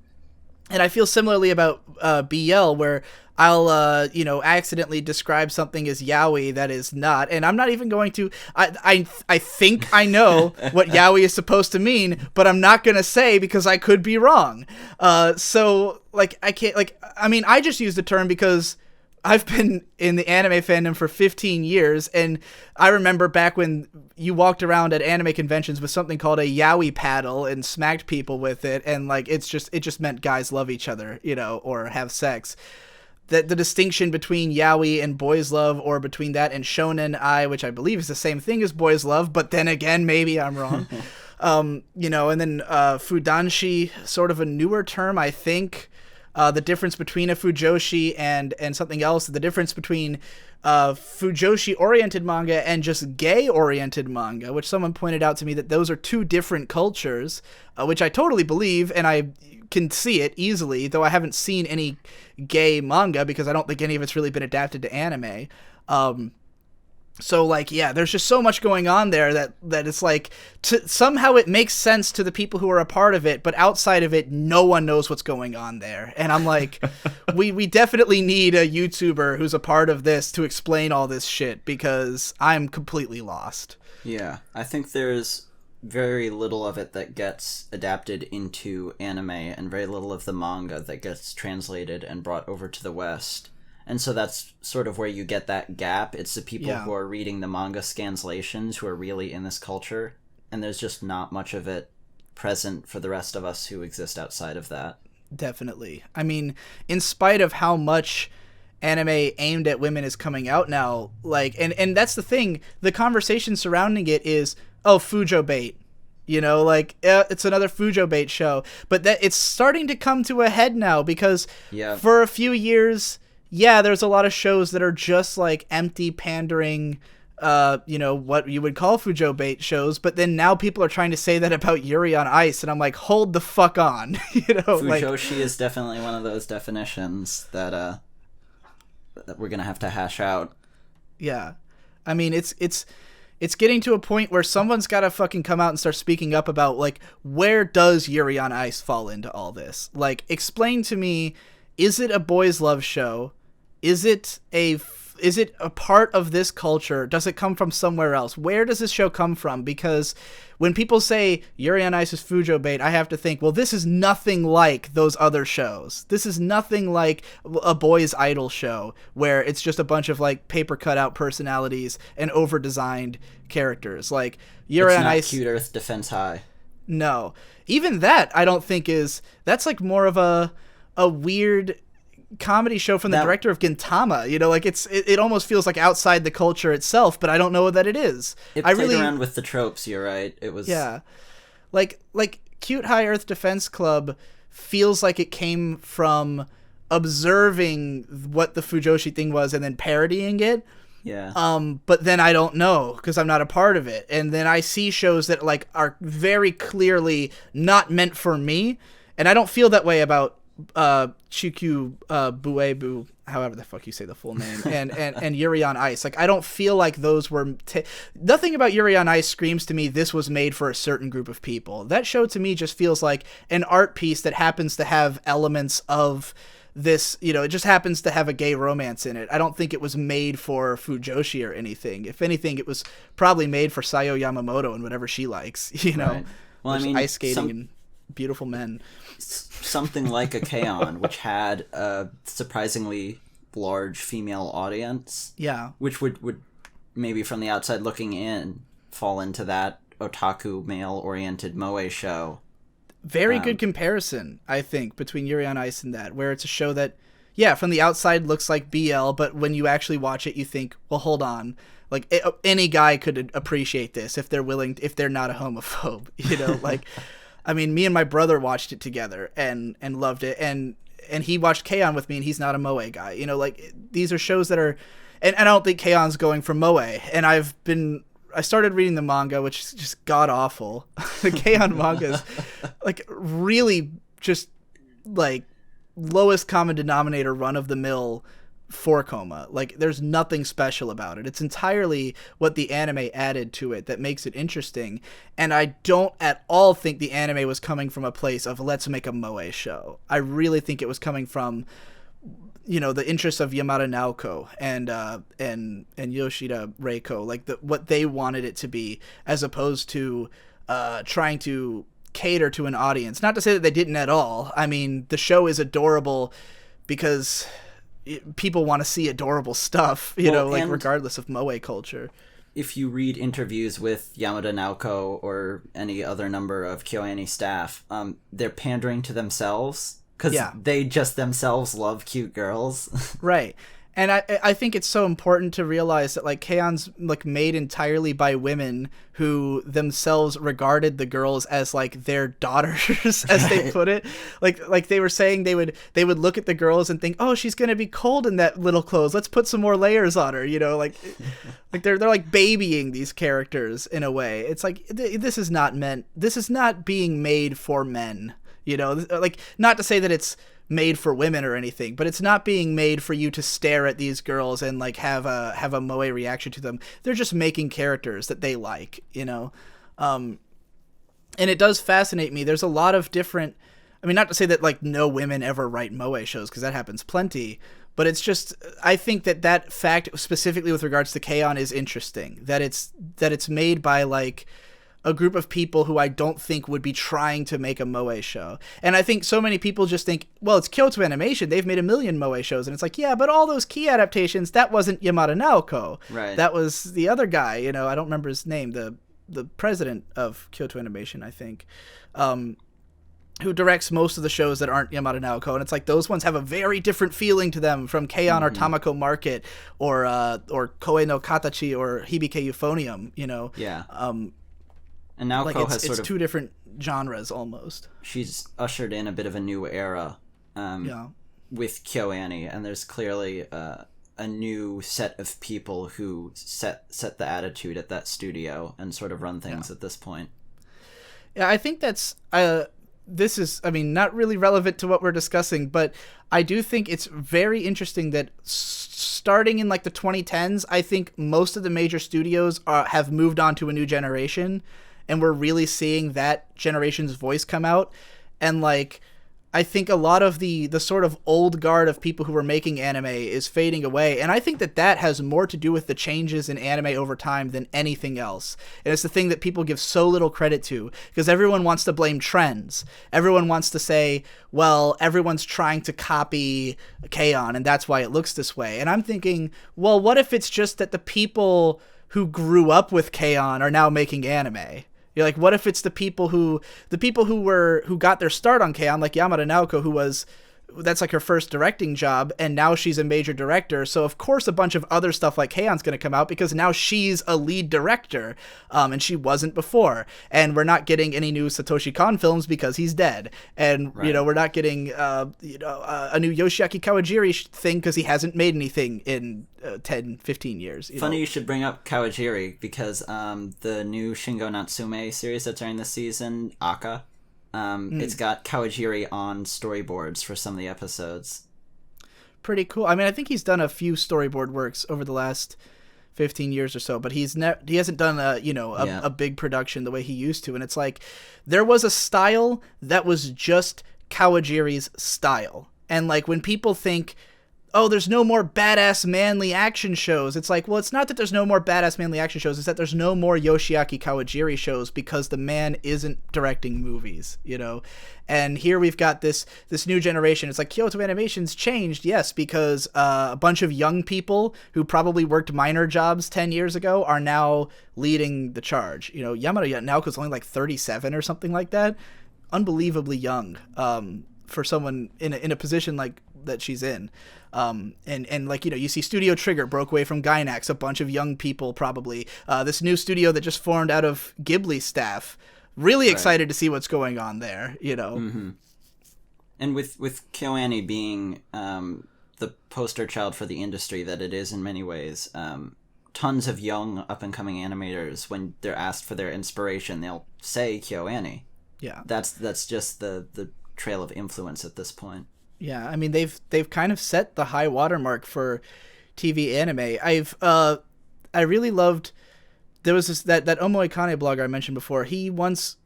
I feel similarly about BL, where I'll, you know, accidentally describe something as yaoi that is not, and I'm not even going to, I think I know what yaoi is supposed to mean, but I'm not going to say because I could be wrong. So, like, I can't, like, I mean, I just use the term because I've been in the anime fandom for 15 years, and I remember back when you walked around at anime conventions with something called a yaoi paddle and smacked people with it, and, like, it just meant guys love each other, you know, or have sex. That the distinction between yaoi and boys love, or between that and shonen ai, which I believe is the same thing as boys love, but then again, maybe I'm wrong. You know, and then fudanshi, sort of a newer term, I think. The difference between a fujoshi and something else, the difference between fujoshi-oriented manga and just gay-oriented manga, which someone pointed out to me that those are two different cultures, which I totally believe, and I can see it easily, though I haven't seen any gay manga because I don't think any of it's really been adapted to anime. So, like, yeah, there's just so much going on there that it's like, somehow it makes sense to the people who are a part of it, but outside of it, no one knows what's going on there. And I'm like, we definitely need a YouTuber who's a part of this to explain all this shit, because I'm completely lost. Yeah, I think there's very little of it that gets adapted into anime, and very little of the manga that gets translated and brought over to the West. And so that's sort of where you get that gap. It's the people who are reading the manga scanslations who are really in this culture, and there's just not much of it present for the rest of us who exist outside of that. Definitely. I mean, in spite of how much anime aimed at women is coming out now, like, and that's the thing, the conversation surrounding it is, oh, Fujo bait, you know, like, it's another Fujo bait show, but that it's starting to come to a head now, because for a few years, there's a lot of shows that are just like empty pandering, you know, what you would call Fujo bait shows, but then now people are trying to say that about Yuri on Ice, and I'm like, hold the fuck on. You know, Fujoshi is definitely one of those definitions that we're gonna have to hash out. Yeah, I mean, it's getting to a point where someone's got to fucking come out and start speaking up about, like, where does Yuri on Ice fall into all this? Like, explain to me, is it a boys' love show? Is it a part of this culture? Does it come from somewhere else? Where does this show come from? Because when people say Yuri on Ice is Fujo bait, I have to think, well, this is nothing like those other shows. This is nothing like a boys' idol show where it's just a bunch of, like, paper cutout personalities and over-designed characters. Like, Yuri on Ice... It's not Cute Earth Defense High. No. Even that, I don't think is... That's, like, more of a weird comedy show from the director of Gintama. You know, like, it almost feels like outside the culture itself, but I don't know that it is. It played around with the tropes, you're right. It was... Yeah. Like Cute High Earth Defense Club feels like it came from observing what the Fujoshi thing was and then parodying it. Yeah. But then I don't know, because I'm not a part of it. And then I see shows that, like, are very clearly not meant for me, and I don't feel that way about Chikyu Buebu, however the fuck you say the full name, and Yuri on Ice. Like, I don't feel like those were... Nothing about Yuri on Ice screams to me this was made for a certain group of people. That show to me just feels like an art piece that happens to have elements of this, you know, it just happens to have a gay romance in it. I don't think it was made for Fujoshi or anything. If anything, it was probably made for Sayo Yamamoto and whatever she likes, you know. Right. Well, I mean, ice skating and beautiful men. Something like a K-On!, which had a surprisingly large female audience. Yeah. Which would maybe from the outside looking in fall into that otaku male-oriented moe show. Very good comparison, I think, between Yuri on Ice and that, where it's a show that, yeah, from the outside looks like BL, but when you actually watch it, you think, well, hold on. Like, any guy could appreciate this if they're willing, if they're not a homophobe, you know, like... I mean, me and my brother watched it together and loved it, and he watched K-On! With me, and he's not a moe guy. You know, like, these are shows that are... And I don't think K-On!'s going for moe, and I started reading the manga, which is just god-awful. The K-On! Manga is, like, really just, like, lowest common denominator, run-of-the-mill 4-coma. Like, there's nothing special about it. It's entirely what the anime added to it that makes it interesting, and I don't at all think the anime was coming from a place of, let's make a moe show. I really think it was coming from, you know, the interests of Yamada Naoko and Yoshida Reiko, like what they wanted it to be, as opposed to trying to cater to an audience. Not to say that they didn't at all. I mean, the show is adorable because people want to see adorable stuff, you know, like, regardless of moe culture. If you read interviews with Yamada Naoko or any other number of KyoAni staff, they're pandering to themselves because they just themselves love cute girls. Right. And I think it's so important to realize that, like, K-On's, like, made entirely by women who themselves regarded the girls as, like, their daughters, as they put it. Like they were saying they would look at the girls and think, oh, she's gonna be cold in that little clothes. Let's put some more layers on her, you know, like they're like babying these characters in a way. It's like, this is not being made for men, you know, like, not to say that it's made for women or anything, but it's not being made for you to stare at these girls and, like, have a moe reaction to them. They're just making characters that they like, you know. And it does fascinate me. There's a lot of different, I mean, not to say that, like, no women ever write moe shows, because that happens plenty, But it's just, I think that fact specifically with regards to K-On! Is interesting. That it's made by like a group of people who I don't think would be trying to make a moe show. And I think so many people just think, well, it's Kyoto Animation. They've made a million moe shows. And it's like, yeah, but all those key adaptations, that wasn't Yamada Naoko. Right. That was the other guy, you know, I don't remember his name, the president of Kyoto Animation, I think, who directs most of the shows that aren't Yamada Naoko. And it's like those ones have a very different feeling to them from K-On! Or Tamako Market or Koe no Katachi or Hibike Euphonium, you know. Yeah. And Naoko like has it's two different genres almost. She's ushered in a bit of a new era with KyoAni, and there's clearly a new set of people who set the attitude at that studio and sort of run things at this point. Yeah, I think that's this is, I mean, not really relevant to what we're discussing, but I do think it's very interesting that starting in like the 2010s, I think most of the major studios have moved on to a new generation. And we're really seeing that generation's voice come out. And, like, I think a lot of the sort of old guard of people who were making anime is fading away. And I think that has more to do with the changes in anime over time than anything else. And it's the thing that people give so little credit to, because everyone wants to blame trends. Everyone wants to say, well, everyone's trying to copy K-On! And that's why it looks this way. And I'm thinking, well, what if it's just that the people who grew up with K-On! Are now making anime? You're like, what if it's the people who got their start on K-On!, like Yamada Naoko, that's like her first directing job, and now she's a major director. So of course a bunch of other stuff like K-On!'s going to come out because now she's a lead director, and she wasn't before. And we're not getting any new Satoshi Kon films because he's dead. And right. You know, we're not getting a new Yoshiaki Kawajiri thing because he hasn't made anything in 10, 15 years. Funny you should bring up Kawajiri because the new Shingo Natsume series that's airing this season, Aka, it's got Kawajiri on storyboards for some of the episodes. Pretty cool. I mean, I think he's done a few storyboard works over the last 15 years or so, but he hasn't done a big production the way he used to. And it's like there was a style that was just Kawajiri's style. And like when people think, oh, there's no more badass manly action shows. It's like, well, it's not that there's no more badass manly action shows. It's that there's no more Yoshiaki Kawajiri shows because the man isn't directing movies, you know? And here we've got this new generation. It's like Kyoto Animation's changed, yes, because a bunch of young people who probably worked minor jobs 10 years ago are now leading the charge. You know, Yamada Naoko's only like 37 or something like that. Unbelievably young for someone in a position like that she's in. And like, you know, you see Studio Trigger broke away from Gainax, a bunch of young people probably. This new studio that just formed out of Ghibli staff. Really excited to see what's going on there, you know. Mm-hmm. And with KyoAni being the poster child for the industry that it is in many ways, tons of young up-and-coming animators, when they're asked for their inspiration, they'll say KyoAni. Yeah. That's just the trail of influence at this point. Yeah, I mean they've kind of set the high watermark for TV anime. I really loved, there was that Omoe Kane blogger I mentioned before. He once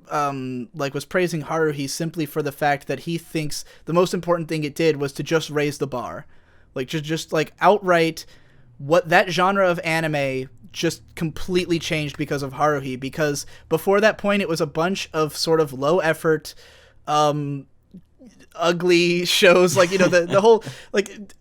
was praising Haruhi simply for the fact that he thinks the most important thing it did was to just raise the bar. Like just like outright what that genre of anime just completely changed because of Haruhi, because before that point it was a bunch of sort of low effort ugly shows, like, you know, the whole, like,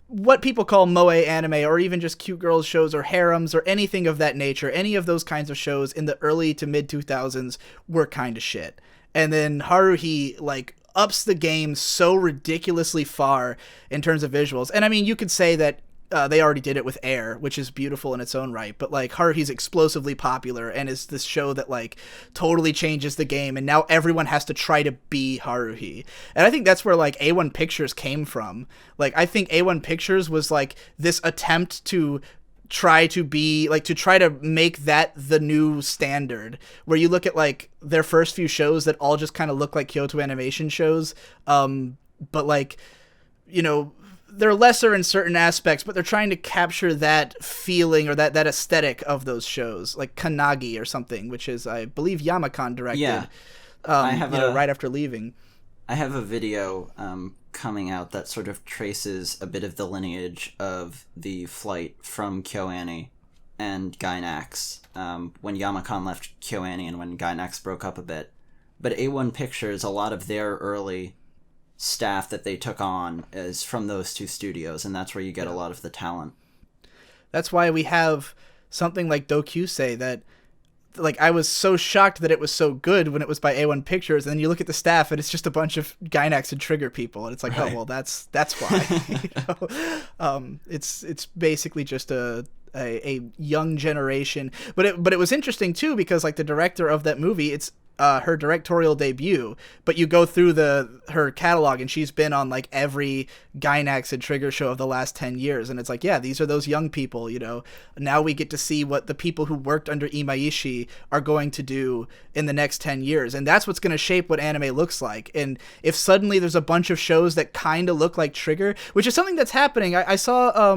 what people call moe anime, or even just cute girls shows or harems or anything of that nature. Any of those kinds of shows in the early to mid 2000s were kind of shit. And then Haruhi like ups the game so ridiculously far in terms of visuals. And I mean, you could say that they already did it with Air, which is beautiful in its own right, but like Haruhi's explosively popular and is this show that like totally changes the game, and now everyone has to try to be Haruhi. And I think that's where like A1 Pictures came from. Like I think A1 Pictures was like this attempt to try to be like, to try to make that the new standard, where you look at like their first few shows that all just kind of look like Kyoto Animation shows, but like, you know, they're lesser in certain aspects, but they're trying to capture that feeling or that aesthetic of those shows, like Kanagi or something, which is, I believe, Yamakan directed. Yeah, right after leaving. I have a video coming out that sort of traces a bit of the lineage of the flight from KyoAni and Gainax, when Yamakan left KyoAni and when Gainax broke up a bit. But A1 Pictures, a lot of their early staff that they took on is from those two studios, and that's where you get a lot of the talent. That's why we have something like Dokyusei that, like, I was so shocked that it was so good when it was by A1 Pictures, and then you look at the staff and it's just a bunch of Gainax and Trigger people, and it's like, right. Oh well, that's why. It's basically just a young generation, but it was interesting too, because like the director of that movie, it's her directorial debut, but you go through her catalog and she's been on like every Gainax and Trigger show of the last 10 years, and it's like, yeah, these are those young people, now we get to see what the people who worked under Imaishi are going to do in the next 10 years, and that's what's going to shape what anime looks like. And if suddenly there's a bunch of shows that kind of look like Trigger, which is something that's happening, I saw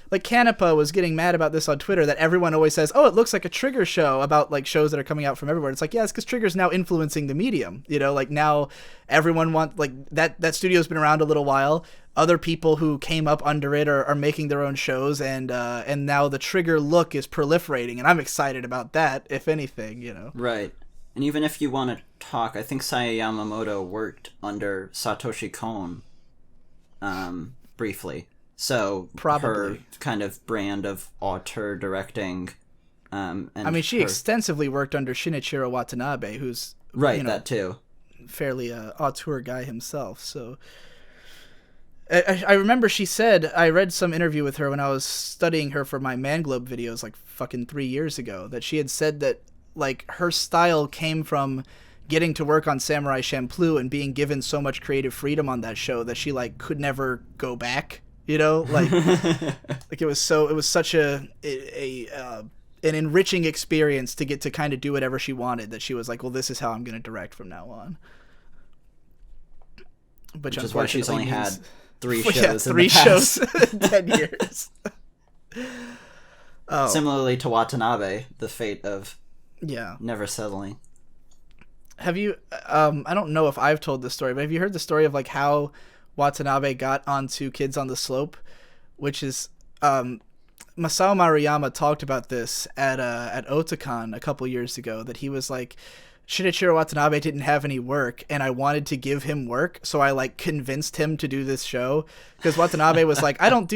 like Canepa was getting mad about this on Twitter, that everyone always says, oh, it looks like a Trigger show, about like shows that are coming out from everywhere. It's like, yeah, it's because Trigger's now influencing the medium. Like now everyone like that studio's been around a little while. Other people who came up under it are making their own shows, and now the Trigger look is proliferating, and I'm excited about that, if anything. Right. And even if you want to talk, I think Saya Yamamoto worked under Satoshi Kon briefly. So probably her kind of brand of auteur directing. And I mean, she extensively worked under Shinichiro Watanabe, who's that too, fairly auteur guy himself. So I remember she said, I read some interview with her when I was studying her for my Manglobe videos like fucking 3 years ago, that she had said that like her style came from getting to work on Samurai Champloo and being given so much creative freedom on that show that she like could never go back. Like it was such an enriching experience to get to kind of do whatever she wanted, that she was like, well, this is how I'm going to direct from now on. Which is why she's only had 3 shows. Yeah, 3 shows in 10 years. Oh. Similarly to Watanabe, the fate of never settling. Have you? I don't know if I've told this story, but have you heard the story of like how Watanabe got onto Kids on the Slope, which is Masao Maruyama talked about this at Otakon a couple years ago, that he was like, Shinichiro Watanabe didn't have any work and I wanted to give him work, so I like convinced him to do this show, because Watanabe was like, I don't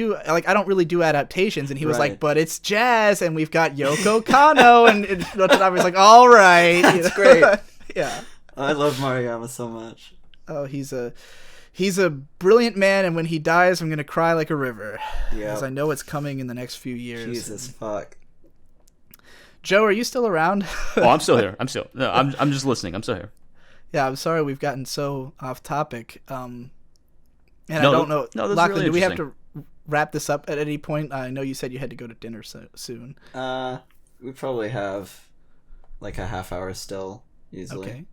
really do adaptations, and he was like, but it's jazz and we've got Yoko Kanno, and Watanabe was like, all right. That's great. Yeah. I love Maruyama so much. Oh, he's a brilliant man, and when he dies, I'm going to cry like a river. Yeah. Because I know it's coming in the next few years. Jesus fuck. Joe, are you still around? Oh, I'm still here. I'm just listening. I'm still here. Yeah, I'm sorry we've gotten so off topic. And I don't know. No, this Lachlan, is really do we have to wrap this up at any point? I know you said you had to go to dinner soon. We probably have like a half hour still, easily.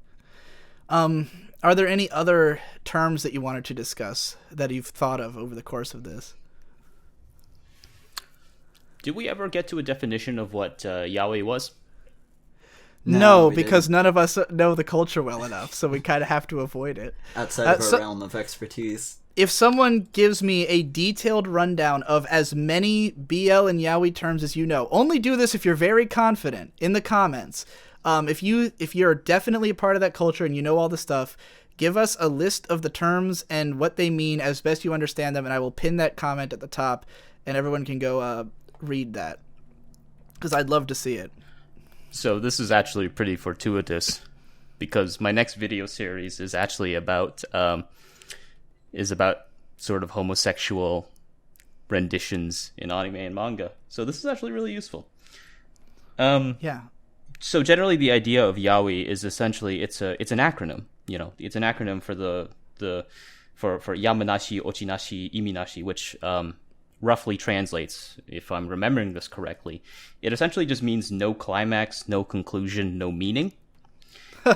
Okay. Are there any other terms that you wanted to discuss that you've thought of over the course of this? Did we ever get to a definition of what yaoi was? No, because none of us know the culture well enough, so we kind of have to avoid it. Outside of our realm of expertise. If someone gives me a detailed rundown of as many BL and yaoi terms as you know, only do this if you're very confident in the comments. If you're definitely a part of that culture and you know all the stuff, give us a list of the terms and what they mean as best you understand them, and I will pin that comment at the top, and everyone can go read that, because I'd love to see it. So this is actually pretty fortuitous, because my next video series is actually about sort of homosexual renditions in anime and manga. So this is actually really useful. Yeah. So generally, the idea of yaoi is essentially it's an acronym. It's an acronym for yamanashi, ochinashi, iminashi, which roughly translates, if I'm remembering this correctly, it essentially just means no climax, no conclusion, no meaning.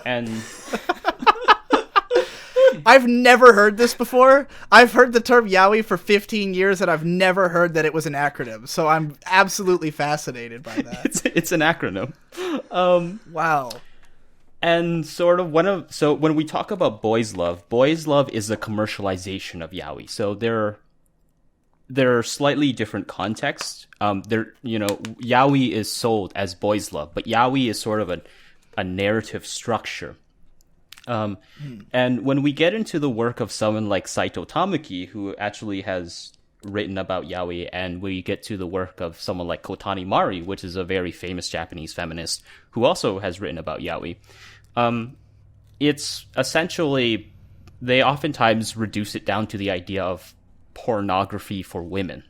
And I've never heard this before. I've heard the term yaoi for 15 years, and I've never heard that it was an acronym. So I'm absolutely fascinated by that. It's an acronym. Wow. And sort of so when we talk about boys love is a commercialization of yaoi. So there are slightly different contexts. Yaoi is sold as boys love, but yaoi is sort of a narrative structure. And when we get into the work of someone like Saito Tamaki, who actually has written about yaoi, and we get to the work of someone like Kotani Mari, which is a very famous Japanese feminist who also has written about yaoi, it's essentially, they oftentimes reduce it down to the idea of pornography for women.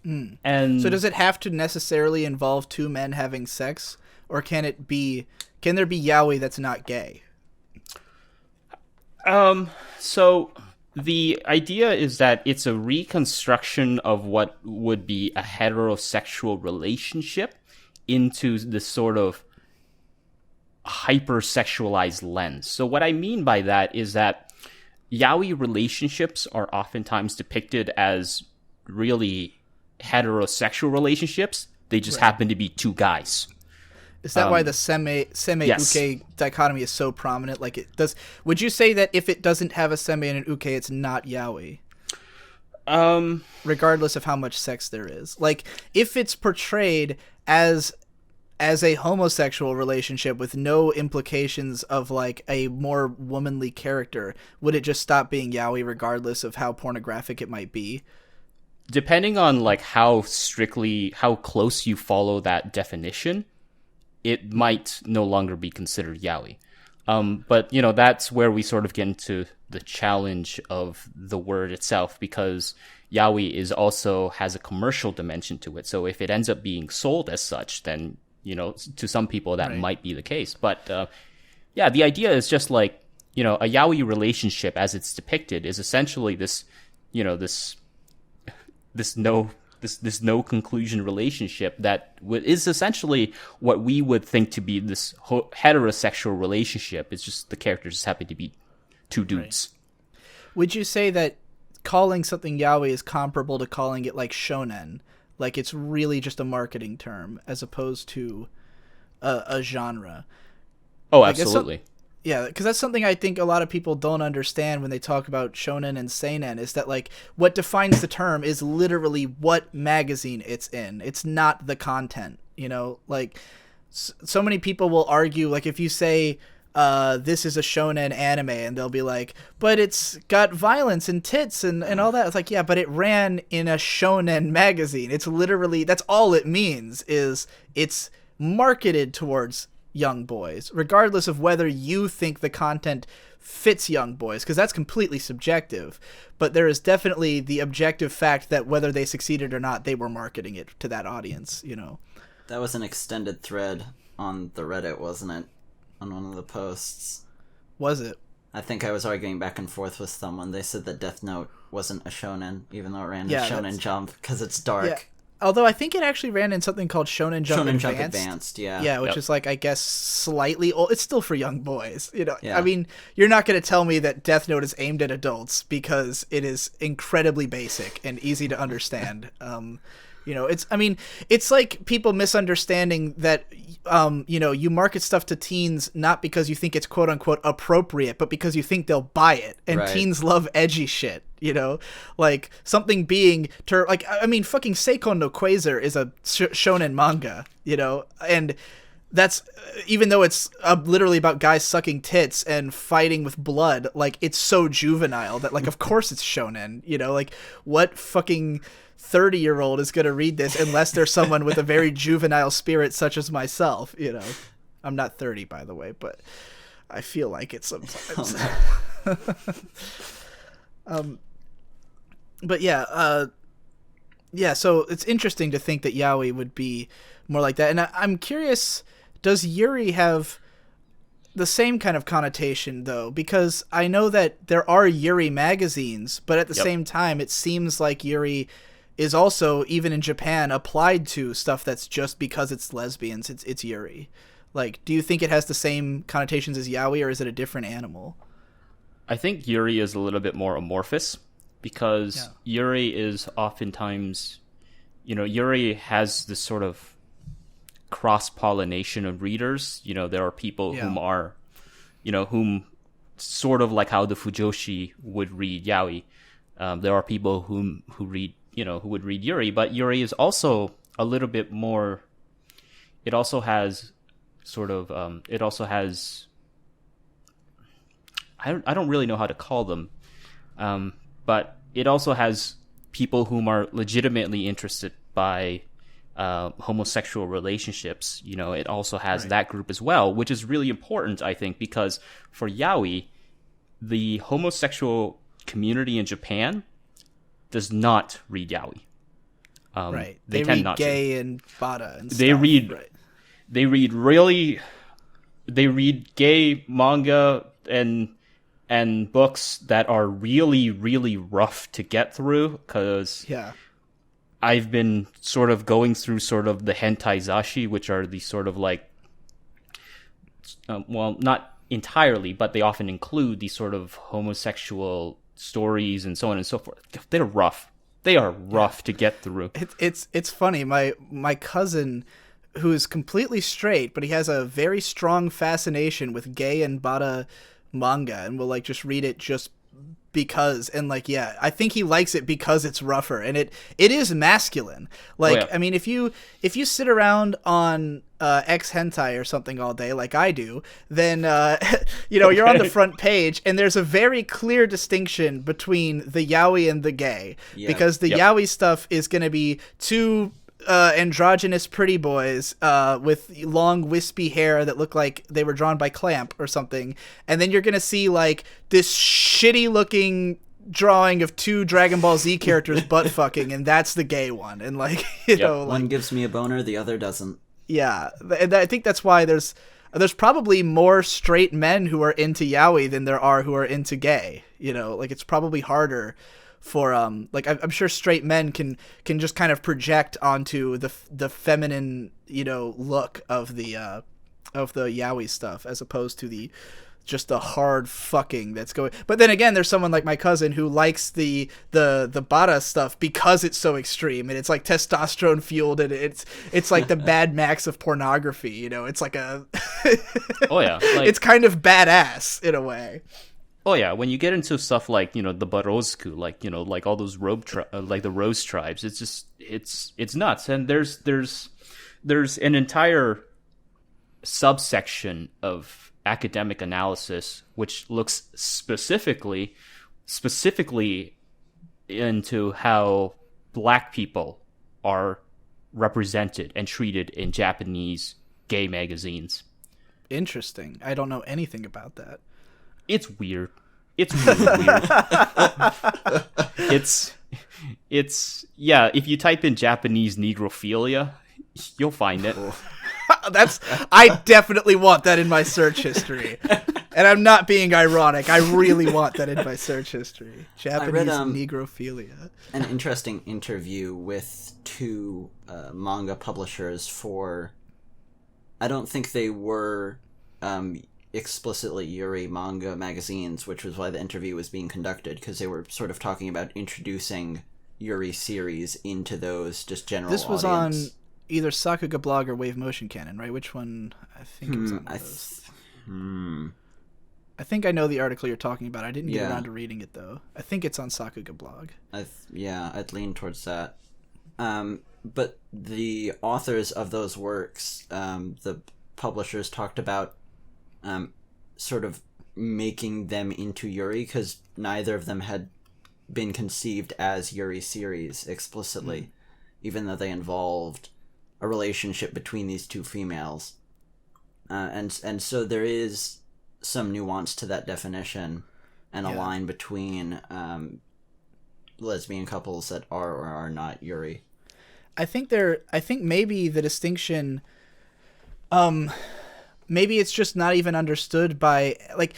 And so does it have to necessarily involve two men having sex, or can there be yaoi that's not gay? So the idea is that it's a reconstruction of what would be a heterosexual relationship into this sort of hypersexualized lens. So what I mean by that is that yaoi relationships are oftentimes depicted as really heterosexual relationships. They just happen to be two guys. Is that why the seme yes. uke dichotomy is so prominent? Like, it does. Would you say that if it doesn't have a seme and an uke, it's not yaoi? Regardless of how much sex there is. Like, if it's portrayed as a homosexual relationship with no implications of like a more womanly character, would it just stop being yaoi regardless of how pornographic it might be? Depending on like how close you follow that definition, it might no longer be considered yaoi. But, that's where we sort of get into the challenge of the word itself, because yaoi has a commercial dimension to it. So if it ends up being sold as such, then, to some people that might be the case. But, the idea is just like, a yaoi relationship as it's depicted is essentially this no conclusion relationship that is essentially what we would think to be this heterosexual relationship. It's just the characters just happen to be two dudes. Right. Would you say that calling something yaoi is comparable to calling it like shonen? Like, it's really just a marketing term as opposed to a genre? Oh, absolutely. Yeah, because that's something I think a lot of people don't understand when they talk about shonen and seinen, is that, like, what defines the term is literally what magazine it's in. It's not the content, Like, so many people will argue, like, if you say, this is a shonen anime, and they'll be like, but it's got violence and tits and all that. It's like, yeah, but it ran in a shonen magazine. It's literally, that's all it means, is it's marketed towards young boys, regardless of whether you think the content fits young boys, because that's completely subjective. But there is definitely the objective fact that whether they succeeded or not, they were marketing it to that audience, That was an extended thread on the Reddit, wasn't it? On one of the posts. Was it? I think I was arguing back and forth with someone. They said that Death Note wasn't a shonen, even though it ran in Shonen Jump, because it's dark. Yeah. Although I think it actually ran in something called Shonen Jump Advanced. Jump Advanced, yeah. Yeah, which is like, I guess, slightly old. It's still for young boys, Yeah. Yeah. I mean, you're not going to tell me that Death Note is aimed at adults, because it is incredibly basic and easy to understand. It's like people misunderstanding that, you market stuff to teens not because you think it's quote unquote appropriate, but because you think they'll buy it. And teens love edgy shit, like something being, fucking Seikon no Quasar is a shonen manga, and that's, even though it's literally about guys sucking tits and fighting with blood, like, it's so juvenile that, like, of course it's shonen, like, what fucking 30-year-old is going to read this unless there's someone with a very juvenile spirit such as myself, I'm not 30, by the way, but I feel like it sometimes. But so it's interesting to think that yaoi would be more like that. And I'm curious, does yuri have the same kind of connotation, though? Because I know that there are yuri magazines, but at the same time, it seems like yuri is also, even in Japan, applied to stuff that's just because it's lesbians, it's yuri. Like, do you think it has the same connotations as yaoi, or is it a different animal? I think yuri is a little bit more amorphous, because yuri is oftentimes, yuri has this sort of cross-pollination of readers. There are people Yeah. whom sort of like how the Fujoshi would read yaoi. There are people who would read Yuri, but Yuri is also a little bit more. It also has I don't really know how to call them, but it also has people whom are legitimately interested by homosexual relationships. It also has that group as well, which is really important, I think, because for yaoi, the homosexual community in Japan does not read yaoi. Right. They read tend not gay to. and bada and They stuff. read. Right. They read gay manga and books that are really, really rough to get through, because Yeah. I've been sort of going through sort of the hentai zashi, which are the sort of like, well, not entirely, but they often include these sort of homosexual stories and so on and so forth. They're rough. They are rough to get through. It's funny. My cousin, who is completely straight, but he has a very strong fascination with gay and bada manga, and will like just read it just because. And like, yeah, I think he likes it because it's rougher, and it is masculine. Like, yeah. I mean, if you sit around on X hentai or something all day like I do, then you're on the front page, and there's a very clear distinction between the yaoi and the gay, because the yaoi stuff is going to be two androgynous pretty boys with long wispy hair that look like they were drawn by Clamp or something, and then you're gonna see like this shitty looking drawing of two Dragon Ball Z characters butt fucking, and that's the gay one. And like one gives me a boner, the other doesn't. Yeah, and I think that's why there's probably more straight men who are into yaoi than there are who are into gay. Like it's probably harder for like I'm sure straight men can just kind of project onto the feminine look of the yaoi stuff, as opposed to the hard fucking that's going. But then again, there's someone like my cousin who likes the bada stuff because it's so extreme, and it's like testosterone fueled, and it's like the Mad Max of pornography. It's like a oh yeah, it's kind of badass in a way. Oh yeah, when you get into stuff like the Barozku, like all those like the Rose tribes, it's just it's nuts. And there's an entire subsection of academic analysis which looks specifically into how Black people are represented and treated in Japanese gay magazines. Interesting. I don't know anything about that. It's weird. It's really weird. It's yeah, if you type in Japanese negrophilia, you'll find it. I definitely want that in my search history. And I'm not being ironic. I really want that in my search history. Japanese negrophilia. An interesting interview with two manga publishers for, I don't think they were explicitly Yuri manga magazines, which was why the interview was being conducted, because they were sort of talking about introducing Yuri series into those just general This was audience. on either Sakuga Blog or Wave Motion Canon, right? Which one? I think it was on those. I think I know the article you're talking about. I didn't get around to reading it, though. I think it's on Sakuga Blog. I'd lean towards that. But the authors of those works, the publishers talked about sort of making them into Yuri, because neither of them had been conceived as Yuri series explicitly, even though they involved a relationship between these two females. And so there is some nuance to that definition, and a line between lesbian couples that are or are not Yuri. I think maybe the distinction, maybe it's just not even understood by, like,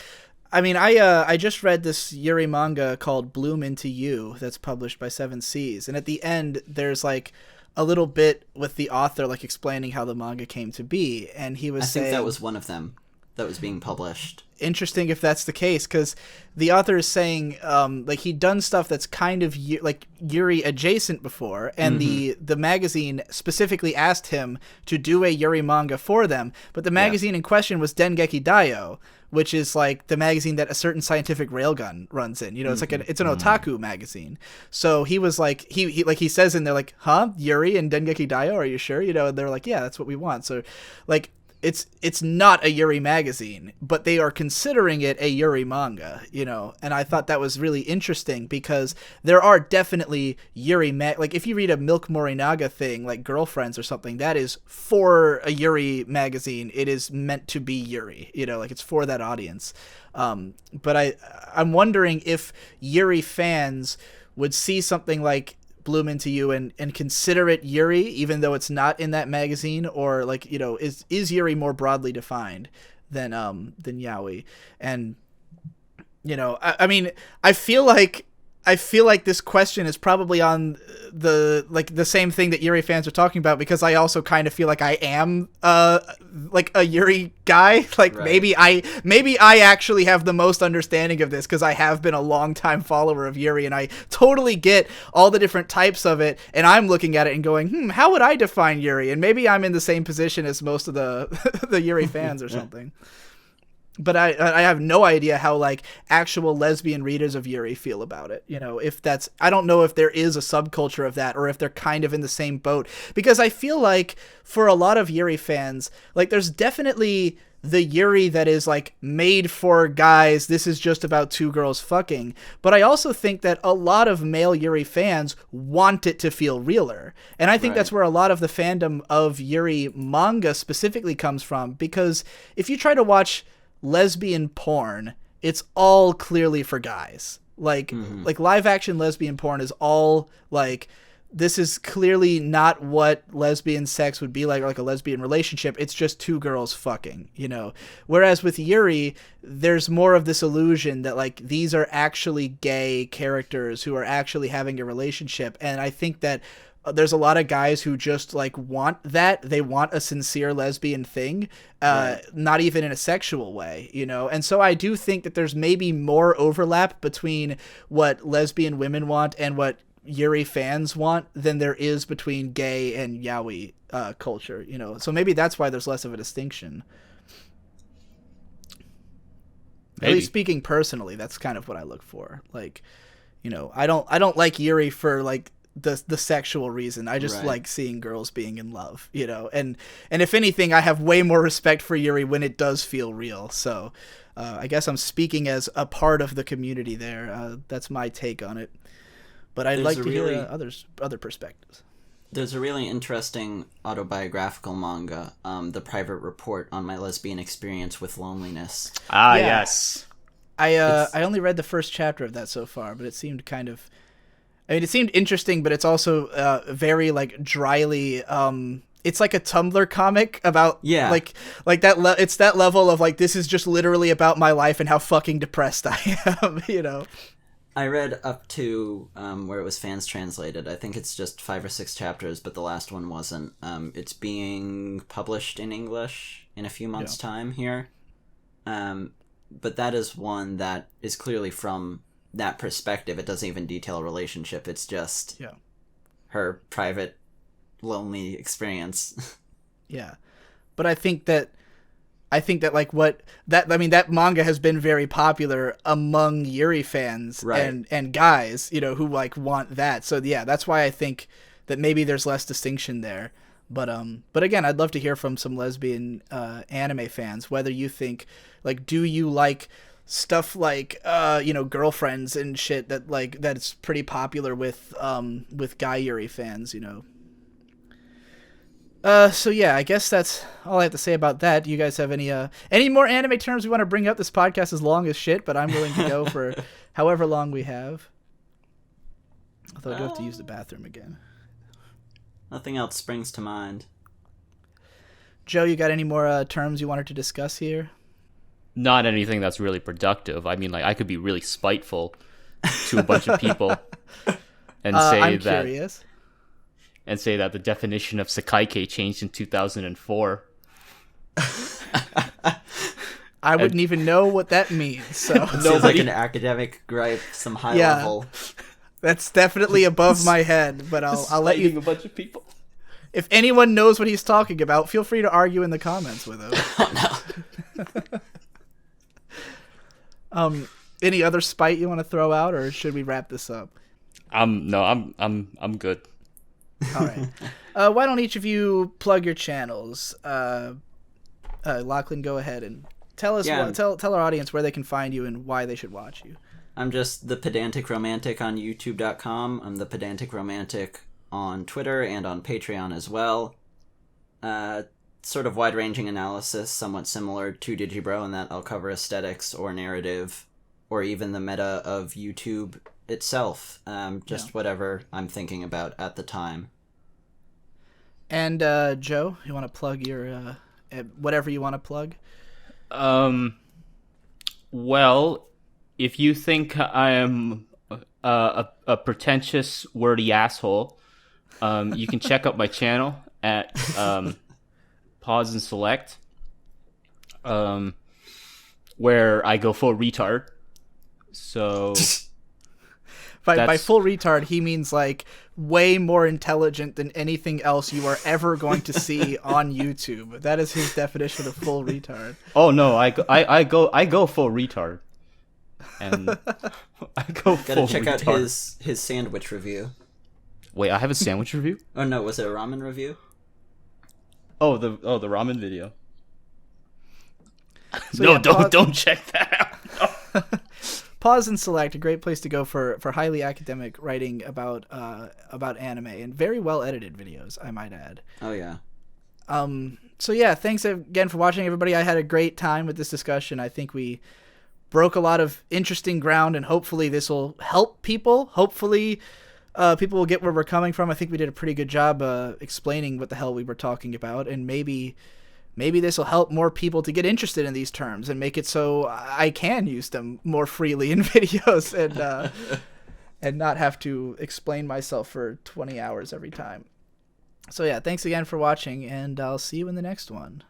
I mean, I just read this Yuri manga called Bloom Into You that's published by Seven Seas, and at the end there's like a little bit with the author like explaining how the manga came to be, and he was saying, I think that was one of them. that was being published. Interesting if that's the case, because the author is saying like he'd done stuff that's kind of like Yuri adjacent before, and the magazine specifically asked him to do a Yuri manga for them, but the magazine in question was Dengeki Daioh, which is like the magazine that a certain scientific railgun runs in. You know, it's like it's an otaku magazine. So he was like he says in there like, huh, Yuri and Dengeki Daioh, are you sure? You know, and they're like, yeah, that's what we want. So like it's not a Yuri magazine, but they are considering it a Yuri manga, you know, and I thought that was really interesting because there are definitely Yuri like if you read a Milk Morinaga thing like Girlfriends or something, that is for a Yuri magazine. It is meant to be Yuri, you know, like it's for that audience. But I'm wondering if Yuri fans would see something like Bloom Into You and consider it Yuri, even though it's not in that magazine, or like, you know, is Yuri more broadly defined than yaoi? And you know, I mean, I feel like this question is probably on the same thing that Yuri fans are talking about, because I also kind of feel like I am like a Yuri guy. Like right. maybe I actually have the most understanding of this because I have been a long time follower of Yuri, and I totally get all the different types of it, and I'm looking at it and going, how would I define Yuri? And maybe I'm in the same position as most of the the Yuri fans or something. But I have no idea how like actual lesbian readers of Yuri feel about it. You know, if that's, I don't know if there is a subculture of that, or if they're kind of in the same boat, because I feel like for a lot of Yuri fans, like there's definitely the Yuri that is like made for guys. This is just about two girls fucking. But I also think that a lot of male Yuri fans want it to feel realer. And I think that's where a lot of the fandom of Yuri manga specifically comes from, because if you try to watch lesbian porn, it's all clearly for guys. Like like live action lesbian porn is all like, this is clearly not what lesbian sex would be like, or like a lesbian relationship. It's just two girls fucking, you know. Whereas with Yuri, there's more of this illusion that like these are actually gay characters who are actually having a relationship. And I think that there's a lot of guys who just like want that. They want a sincere lesbian thing, not even in a sexual way, you know? And so I do think that there's maybe more overlap between what lesbian women want and what Yuri fans want than there is between gay and yaoi culture, you know? So maybe that's why there's less of a distinction. Maybe. At least speaking personally, that's kind of what I look for. Like, you know, I don't like Yuri for like the sexual reason. I just like seeing girls being in love, you know, and if anything, I have way more respect for Yuri when it does feel real. So I guess I'm speaking as a part of the community there. That's my take on it, but I'd like to hear other perspectives. There's a really interesting autobiographical manga, The Private Report on My Lesbian Experience with Loneliness. Yes. I only read the first chapter of that so far, but it seemed kind of, I mean, it seemed interesting, but it's also very like dryly. It's like a Tumblr comic about like that. It's that level of like, this is just literally about my life and how fucking depressed I am. You know. I read up to where it was fans translated. I think it's just 5 or 6 chapters, but the last one wasn't. It's being published in English in a few months' time here. But that is one that is clearly from that perspective. It doesn't even detail a relationship. It's just her private lonely experience. Yeah. But I think that like that manga has been very popular among Yuri fans and guys, you know, who like want that. So yeah, that's why I think that maybe there's less distinction there. But again, I'd love to hear from some lesbian anime fans whether you think, like, do you like stuff like you know, Girlfriends and shit that's pretty popular with guy Yuri fans, you know. So yeah, I guess that's all I have to say about that. Do you guys have any more anime terms we want to bring up? This podcast is long as shit, but I'm willing to go for however long we have. Although I do have to use the bathroom again. Nothing else springs to mind. Joe, you got any more terms you wanted to discuss here? Not anything that's really productive. I mean, like, I could be really spiteful to a bunch of people and say I'm curious. And say that the definition of Sakaike changed in 2004. I wouldn't even know what that means. So Seems like an academic gripe, some high level. That's definitely above my head, but I'll let you. A bunch of people. If anyone knows what he's talking about, feel free to argue in the comments with him. Oh no. Any other spite you want to throw out, or should we wrap this up? No, I'm good. All right. Why don't each of you plug your channels? Lachlan, go ahead and tell us. Tell our audience where they can find you and why they should watch you. I'm just the Pedantic Romantic on YouTube.com. I'm the Pedantic Romantic on Twitter and on Patreon as well. Sort of wide-ranging analysis, somewhat similar to Digibro in that I'll cover aesthetics or narrative or even the meta of YouTube itself. Whatever I'm thinking about at the time. And Joe, you want to plug your whatever you want to plug? Well, if you think I am a pretentious, wordy asshole, you can check out my channel at Pause and Select, where I go full retard. So by full retard, he means like way more intelligent than anything else you are ever going to see on YouTube. That is his definition of full retard. Oh no, I go full retard. And I go full Gotta check retard. out his sandwich review. Wait, I have a sandwich review? Oh no, was it a ramen review? Oh, the ramen video. So no, yeah, don't check that out. No. Pause and Select, a great place to go for highly academic writing about anime, and very well edited videos, I might add. Oh yeah. So yeah, thanks again for watching, everybody. I had a great time with this discussion. I think we broke a lot of interesting ground, and hopefully this will help people. Hopefully people will get where we're coming from. I think we did a pretty good job explaining what the hell we were talking about, and maybe this will help more people to get interested in these terms and make it so I can use them more freely in videos and not have to explain myself for 20 hours every time. So yeah, thanks again for watching, and I'll see you in the next one.